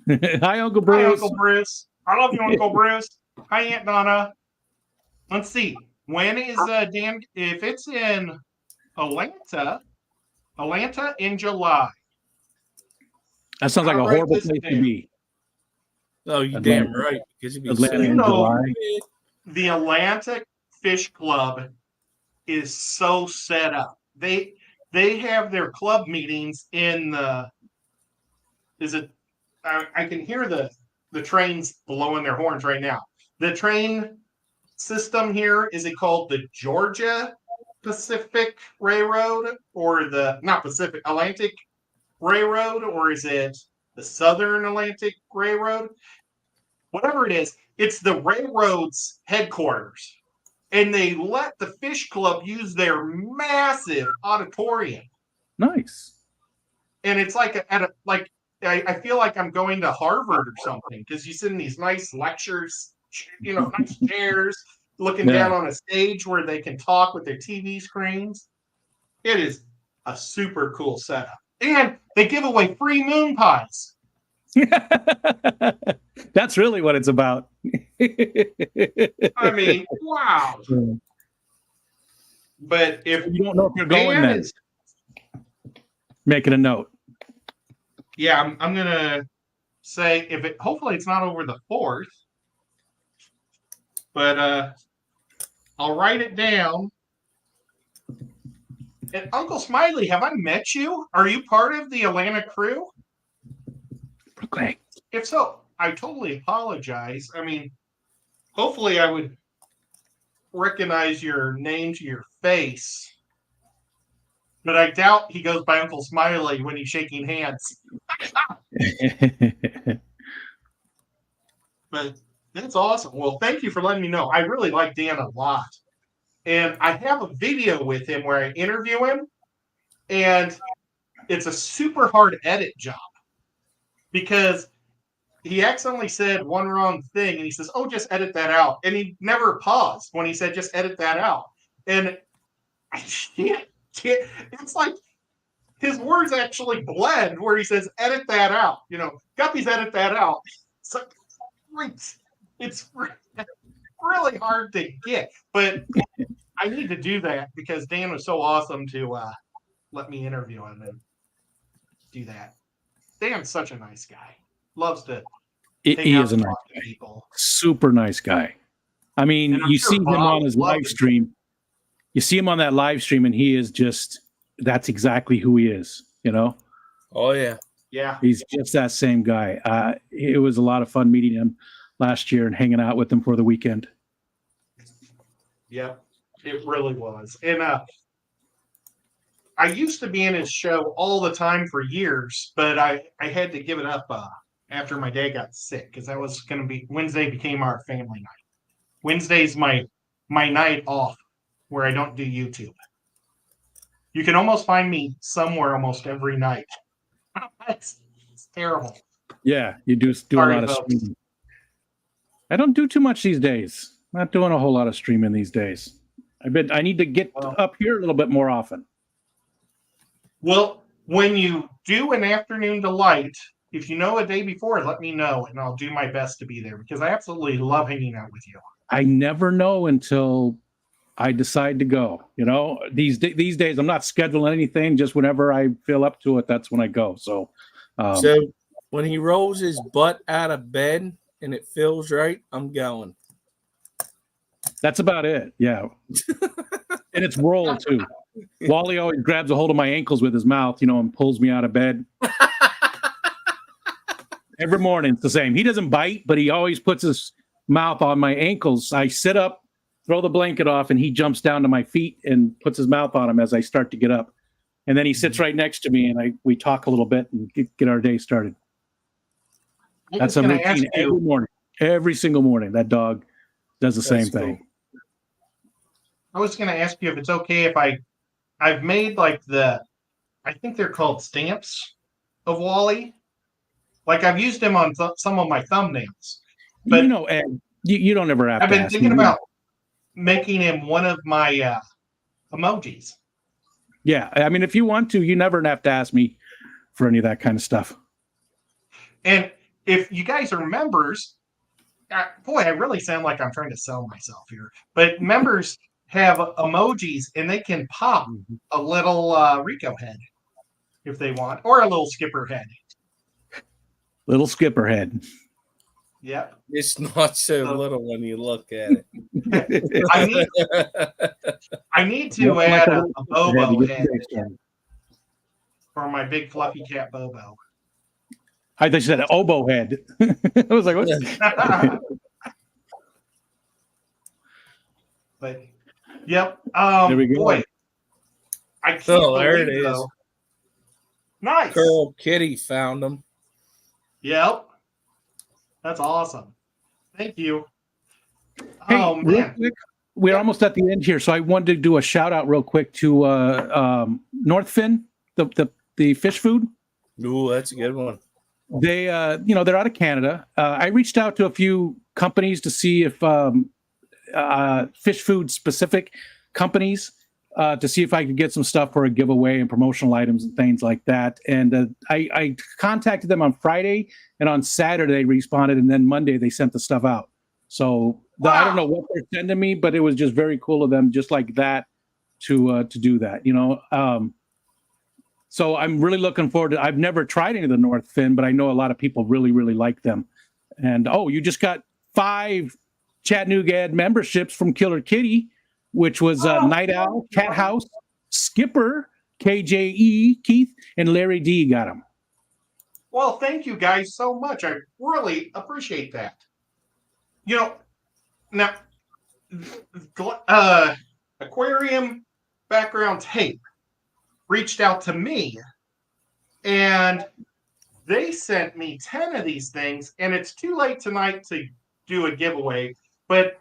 Hi, Uncle Bruce. Hi, Uncle Bruce. I love you, Uncle Bruce. Hi, Aunt Donna. Let's see. When is Dan? If it's in Atlanta in July. That sounds like a horrible place to be. Oh, you damn right. Because Atlanta in July. The Atlantic fish club is so set up. They have their club meetings in the. Is it? I can hear the trains blowing their horns right now. The train system here, is it called the Georgia Pacific Railroad or the not Pacific Atlantic Railroad, or is it the Southern Atlantic Railroad? Whatever it is, it's the railroad's headquarters. And they let the fish club use their massive auditorium. Nice. And it's like I feel like I'm going to Harvard or something, because you sit in these nice lectures, nice chairs, looking down on a stage where they can talk with their TV screens. It is a super cool setup. And they give away free moon pies. That's really what it's about. I mean, wow. But if you don't know if you're going, then make it a note. Yeah, I'm gonna say hopefully it's not over the 4th, but I'll write it down. And Uncle Smiley, have I met you? Are you part of the Atlanta crew? Okay. If so, I totally apologize. I mean, hopefully I would recognize your name to your face. But I doubt he goes by Uncle Smiley when he's shaking hands. But that's awesome. Well, thank you for letting me know. I really like Dan a lot. And I have a video with him where I interview him. And it's a super hard edit job. Because he accidentally said one wrong thing. And he says, oh, just edit that out. And he never paused when he said, just edit that out. And it's like his words actually blend where he says, edit that out. Guppies, edit that out. It's really hard to get. But I need to do that because Dan was so awesome to let me interview him and do that. Dan's such a nice guy. Loves to. He is a nice guy. People. Super nice guy. I mean, you see him on his live stream. You see him on that live stream, and he is that's exactly who he is, Oh, yeah. Yeah. He's just that same guy. It was a lot of fun meeting him last year and hanging out with him for the weekend. Yeah, it really was. And I used to be in his show all the time for years, but I had to give it up after my dad got sick, because that was going to be Wednesday became our family night. Wednesday's my night off where I don't do YouTube. You can almost find me somewhere almost every night. It's terrible. Yeah, you do a lot of streaming. I don't do too much these days. Not doing a whole lot of streaming these days. I need to get up here a little bit more often. Well, when you do an afternoon delight, if you know a day before, let me know, and I'll do my best to be there, because I absolutely love hanging out with you. I never know until I decide to go. These days I'm not scheduling anything. Just whenever I feel up to it, that's when I go. So when he rolls his butt out of bed and it feels right, I'm going. That's about it. Yeah. And it's roll too. Wally always grabs a hold of my ankles with his mouth, and pulls me out of bed. Every morning it's the same. He doesn't bite, but he always puts his mouth on my ankles. I sit up, throw the blanket off, and he jumps down to my feet and puts his mouth on them as I start to get up. And then he sits right next to me, and we talk a little bit and get our day started. That's a routine every morning. Every single morning, that dog does the same thing. I was going to ask you if it's okay if I've made I think they're called stamps of Wally. Like I've used him on some of my thumbnails. But Ed, you don't ever have to ask me. I've been thinking about making him one of my emojis. Yeah, I mean, if you want to, you never have to ask me for any of that kind of stuff. And if you guys are members, boy, I really sound like I'm trying to sell myself here. But members have emojis, and they can pop a little Rico head if they want, or a little Skipper head. Little Skipper head. Yep. It's not so little when you look at it. I need to add a Bobo head for my big fluffy cat Bobo. I thought you said an oboe head. I was like, what? But yep. There we go. Boy, I can't there believe it is. though. Nice. Girl Kitty found them. Yep. That's awesome. Thank you. Hey, Oh real man. quick, we're almost at the end here, so I wanted to do a shout out real quick to Northfin, the fish food. Ooh, that's a good one. They, they're out of Canada. I reached out to a few companies to see if fish food specific companies to see if I could get some stuff for a giveaway and promotional items and things like that. And I contacted them on Friday, and on Saturday they responded, and then Monday they sent the stuff out. So I don't know what they're sending me, but it was just very cool of them, just like that, to do that. So I'm really looking forward to. I've never tried any of the North Fin, but I know a lot of people really, really like them. And you just got 5 Chattanooga memberships from Killer Kitty, which was Night Owl, Cat House, Skipper, KJE, Keith, and Larry D got them. Well, thank you guys so much. I really appreciate that. Now, Aquarium Background Tape reached out to me, and they sent me 10 of these things, and it's too late tonight to do a giveaway, but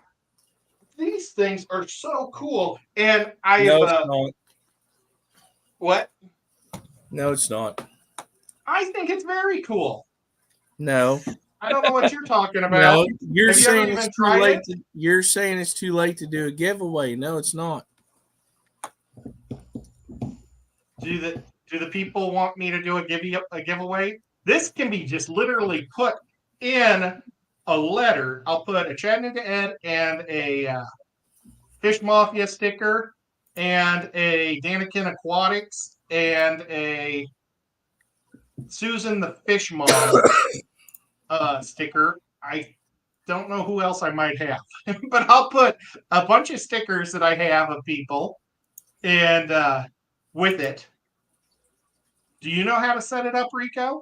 these things are so cool. And No, it's not. What? No, it's not. I think it's very cool. No. I don't know what you're talking about. No, you're Have you saying ever it's even too tried late. it? You're saying it's too late to do a giveaway. No, it's not. Do the people want me to do a giveaway? This can be just literally put in a letter. I'll put a Chattanooga Ed and a Fish Mafia sticker and a Danikin Aquatics and a Susan the Fish Mom sticker. I don't know who else I might have, but I'll put a bunch of stickers that I have of people and with it. Do you know how to set it up, Rico?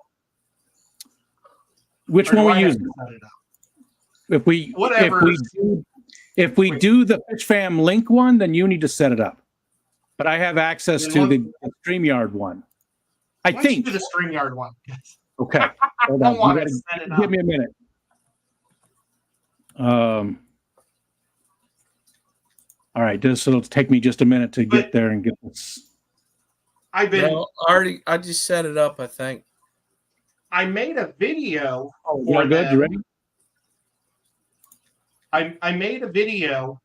Which one we use? If we do the Fish Fam link one, then you need to set it up. But I have access to the StreamYard one. I think do the StreamYard one. Okay. Hold on. Want to set it up. Give me a minute. All right, it'll take me just a minute to get there and get this. I just set it up, I think. I made a video. Oh, you're good? You ready? I made a video,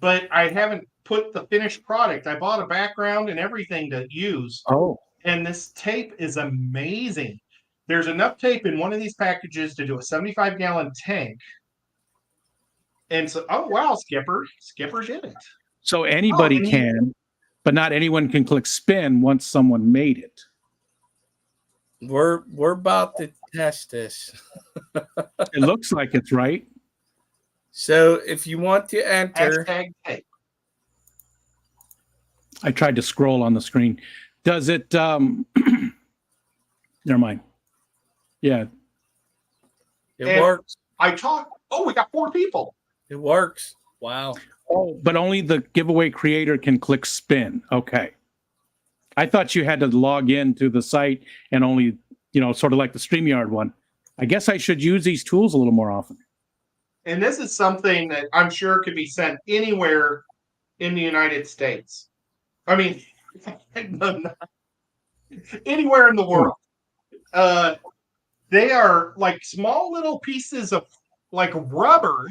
but I haven't put the finished product. I bought a background and everything to use. Oh. And this tape is amazing. There's enough tape in one of these packages to do a 75-gallon tank. And so, oh, wow, Skipper did it. So anybody can, but not anyone can click spin once someone made it. We're about to test this. It looks like it's right. So if you want to enter, hashtag tape. I tried to scroll on the screen. Does it? Never mind. Yeah, it works. Oh, we got 4 people. It works. Wow. Oh, but only the giveaway creator can click spin. Okay. I thought you had to log in to the site and only, sort of like the StreamYard one. I guess I should use these tools a little more often. And this is something that I'm sure could be sent anywhere in the United States. I mean, anywhere in the world. They are like small little pieces of like rubber,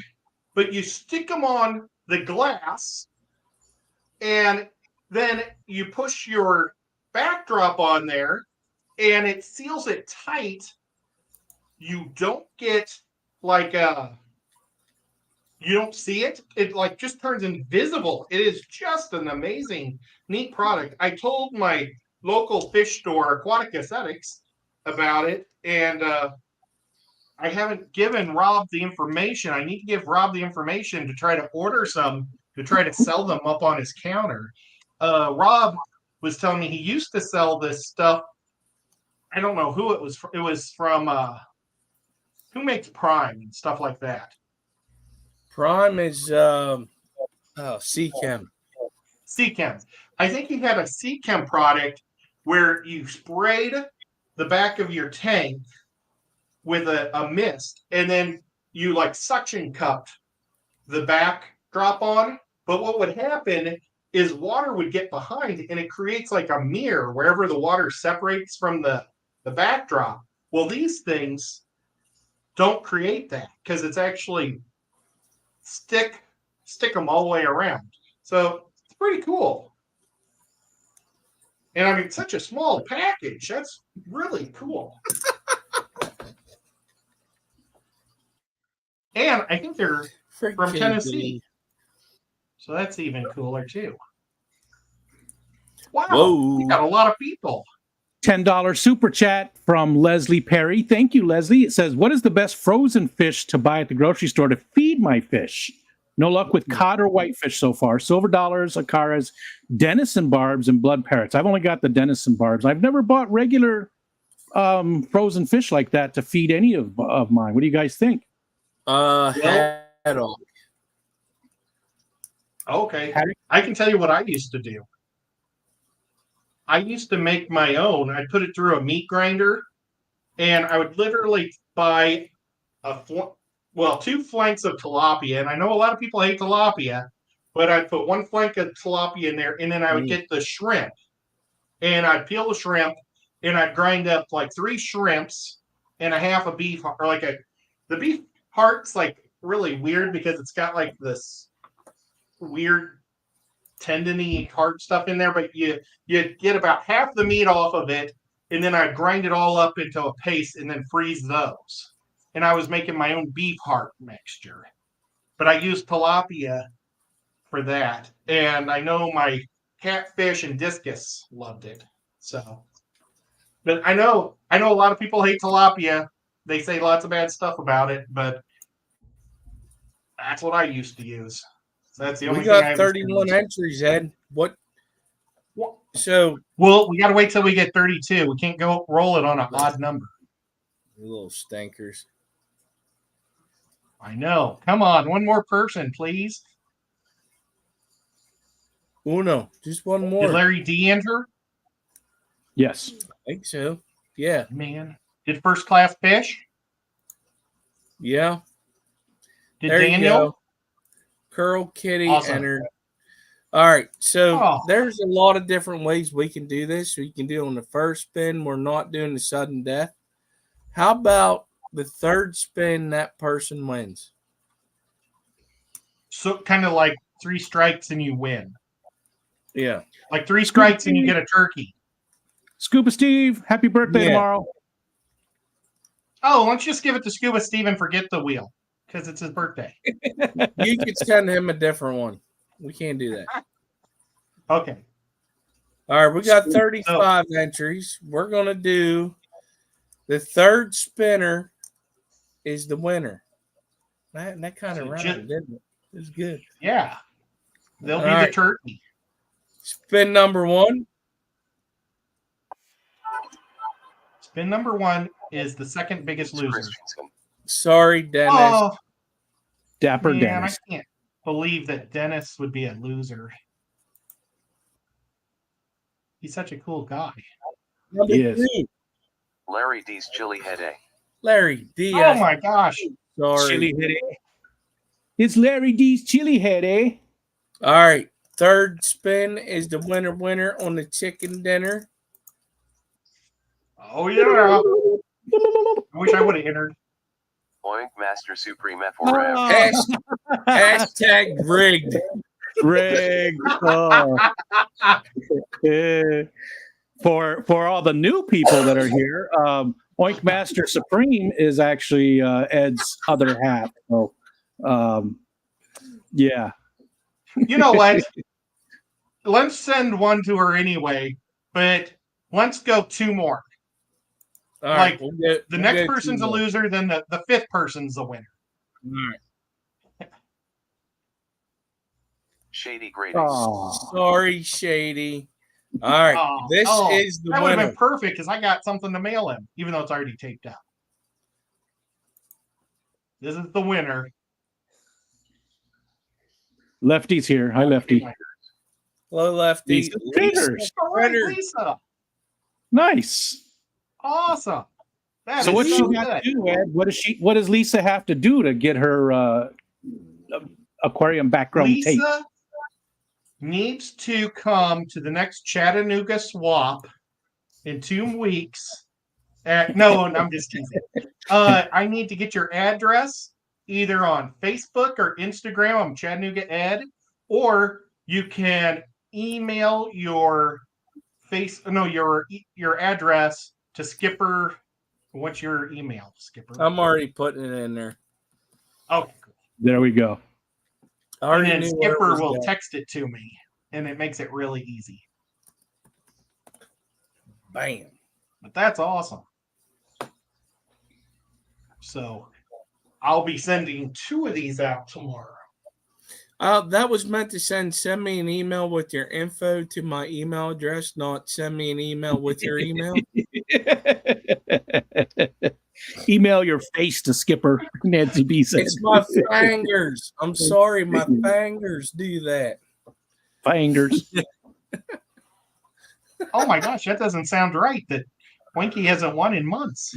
but you stick them on the glass and then you push your backdrop on there and it seals it tight. You don't get like you don't see it. It like just turns invisible. It is just an amazing, neat product. I told my local fish store, Aquatic Aesthetics, about it, and I haven't given Rob the information. I need to give Rob the information to try to order some to try to sell them up on his counter. Rob was telling me he used to sell this stuff. I don't know who it was. It was from who makes Prime and stuff like that. Prime is Seachem. Seachem. I think he had a Seachem product where you sprayed the back of your tank with a mist, and then you like suction cupped the back drop on. But what would happen is water would get behind, and it creates like a mirror wherever the water separates from the backdrop. Well, these things don't create that because it's actually stick them all the way around. So it's pretty cool. And I mean, such a small package. That's really cool. And I think they're from Tennessee. So that's even cooler too. Wow. Whoa. We got a lot of people. $10 super chat from Leslie Perry. Thank you, Leslie. It says, what is the best frozen fish to buy at the grocery store to feed my fish? No luck with cod or whitefish so far. Silver dollars, acaras, denison barbs, and blood parrots. I've only got the denison barbs. I've never bought regular frozen fish like that to feed any of mine. What do you guys think? Haddock. Okay. I can tell you what I used to do. I used to make my own. I'd put it through a meat grinder, and I would literally buy two flanks of tilapia. And I know a lot of people hate tilapia, but I'd put one flank of tilapia in there, and then I would get the shrimp. And I'd peel the shrimp, and I'd grind up like 3 shrimps and a half a beef, or like the beef heart's like really weird because it's got like this weird tendony hard stuff in there, but you get about half the meat off of it, and then I grind it all up into a paste and then freeze those. And I was making my own beef heart mixture, but I used tilapia for that. And I know my catfish and discus loved it. So, but I know a lot of people hate tilapia. They say lots of bad stuff about it, but that's what I used to use. So that's the only thing. We got 31 entries, Ed. What? So, well, we got to wait till we get 32. We can't go roll it on an odd number. You little stinkers. I know. Come on, one more person, please. Uno, just one more. Did Larry D enter? Yes. I think so. Yeah. Man. Did First Class Fish? Yeah. Did there Daniel? Curl Kitty entered. All right. So there's a lot of different ways we can do this. We can do it on the first spin. We're not doing the sudden death. How about the third spin, that person wins? So kind of like 3 strikes and you win. Yeah. Like 3 strikes and you get a turkey. Scuba Steve, happy birthday tomorrow. Oh, why don't you just give it to Scuba Steve and forget the wheel because it's his birthday. You could send him a different one. We can't do that. Okay. All right, we got 35 entries. We're going to do the third spinner is the winner. That kind of rhymed, didn't it? It was good. Yeah. They'll be the turkey. Spin number 1. Spin number 1 is the second biggest loser. Sorry, Dennis. Oh, Dapper Dennis. I can't believe that Dennis would be a loser. He's such a cool guy. He is. Larry D's Chili Headache. Larry D. Oh my gosh. Sorry. Chili Headache. It's Larry D's Chili Headache. All right. Third spin is the winner on the chicken dinner. Oh, yeah. I wish I would have entered. Oink Master Supreme F4M. Hashtag rigged. Rigged. Oh. For all the new people that are here, Oink Master Supreme is actually Ed's other half. So, yeah. You know what? Let's send one to her anyway, but let's go 2 more. All right, like the next person's a loser, then the fifth person's the winner. All right. Shady Grady. Sorry, Shady. All right, this is the that would have winner. been perfect because I got something to mail him, even though it's already taped out. This is the winner. Lefty's here. Hi, Lefty. Hello, Lefty. Lisa. Nice. Awesome. That So is what she so got good. to do, Ed? What does Lisa have to do to get her aquarium background tape? Lisa needs to come to the next Chattanooga swap in 2 weeks. No, I'm just teasing. I need to get your address either on Facebook or Instagram. I'm Chattanooga Ed, or you can email your your address to Skipper. What's your email, Skipper? I'm already putting it in there. Okay, cool. There we go. And then Skipper will text it to me, and it makes it really easy. Bam. But that's awesome. So I'll be sending 2 of these out tomorrow. That was meant to send me an email with your info to my email address, not send me an email with your email. Email your face to Skipper, Nancy B said. It's my fingers. I'm sorry, my fingers do that. Fingers. Oh my gosh, that doesn't sound right. That Winky hasn't won in months.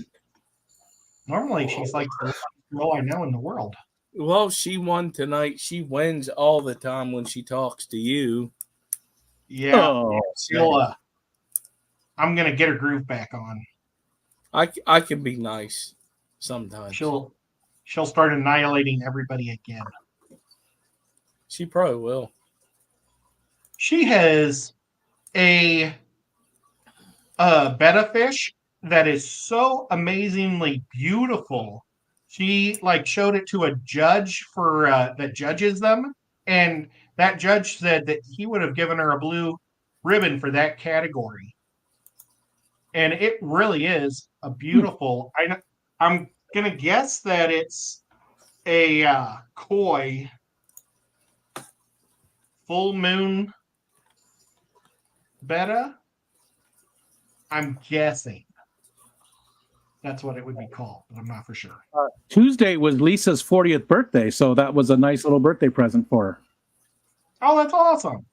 Normally, she's like the girl I know in the world. Well, she won tonight. She wins all the time when she talks to you. Yeah. Oh, I'm gonna get her groove back on. I can be nice sometimes. She'll start annihilating everybody again. She probably will. She has a betta fish that is so amazingly beautiful. She showed it to a judge for that judges them, and that judge said that he would have given her a blue ribbon for that category. And it really is a beautiful. I'm gonna guess that it's a koi full moon betta. I'm guessing that's what it would be called, but I'm not for sure. Tuesday was Lisa's 40th birthday, so that was a nice little birthday present for her. Oh, that's awesome.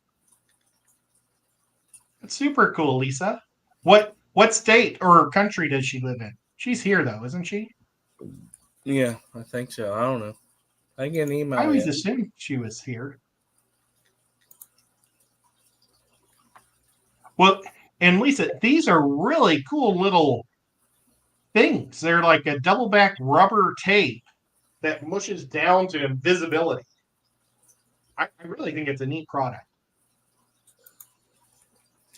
That's super cool, Lisa. What state or country does she live in? She's here, though, isn't she? Yeah, I think so. I don't know. I get an email. I always assumed she was here. Well, and Lisa, these are really cool little things. They're like a double back rubber tape that mushes down to invisibility. I really think it's a neat product.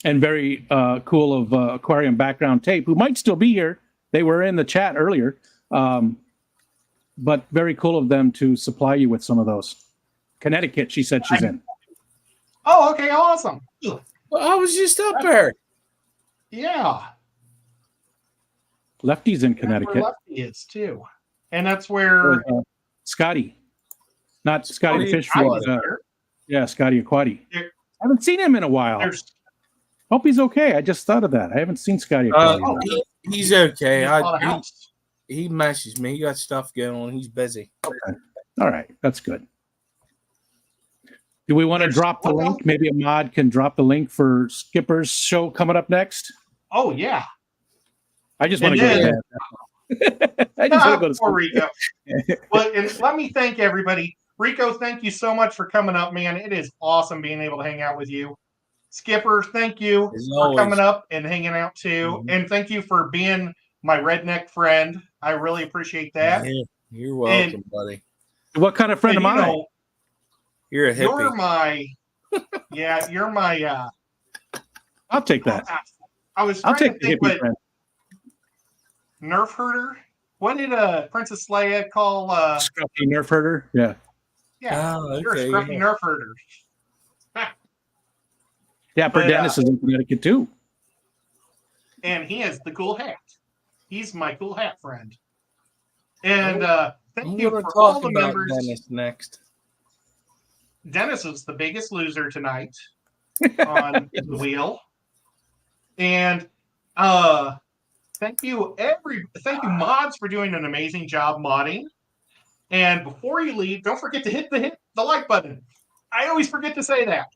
And very cool of Aquarium background tape, who might still be here. They were in the chat earlier. But very cool of them to supply you with some of those. Connecticut, she said she's in. Oh, okay, awesome. Well, I was just up there. Yeah. Lefty's in Connecticut. That's where Lefty is, too. And that's where... Scotty. Not Scotty the Fish. Yeah, Scotty Aquati. I haven't seen him in a while. Hope he's okay. I just thought of that. I haven't seen Scotty Aquati. He's okay. He messages me. He got stuff going on. He's busy. Okay. All right. That's good. Do we want to drop the link? Maybe a mod can drop the link for Skipper's show coming up next. Oh, yeah. I just want to go to bed. I just want to go to sleep. Rico. Well, and let me thank everybody. Rico, thank you so much for coming up, man. It is awesome being able to hang out with you. Skipper, thank you for coming up and hanging out too. Mm-hmm. And thank you for being my redneck friend. I really appreciate that. Yeah, you're welcome, buddy. What kind of friend am I? You're a hippie. You're my I'll take that. I was trying to think what Nerf herder. What did Princess Leia call Scruffy Nerf herder? Yeah. Yeah, you're a scruffy Nerf herder. Yeah, Dennis is in Connecticut too. And he has the cool hat. He's my cool hat friend. And I'm thank you going for to all talk the about members. Dennis next. Dennis is the biggest loser tonight on the wheel. And thank you mods for doing an amazing job modding. And before you leave, don't forget to hit the like button. I always forget to say that.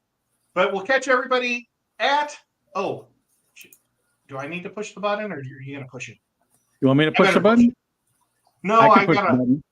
But we'll catch everybody at do I need to push the button or are you gonna push it? You want me to push the better push button? it. No, I I can push the gotta button.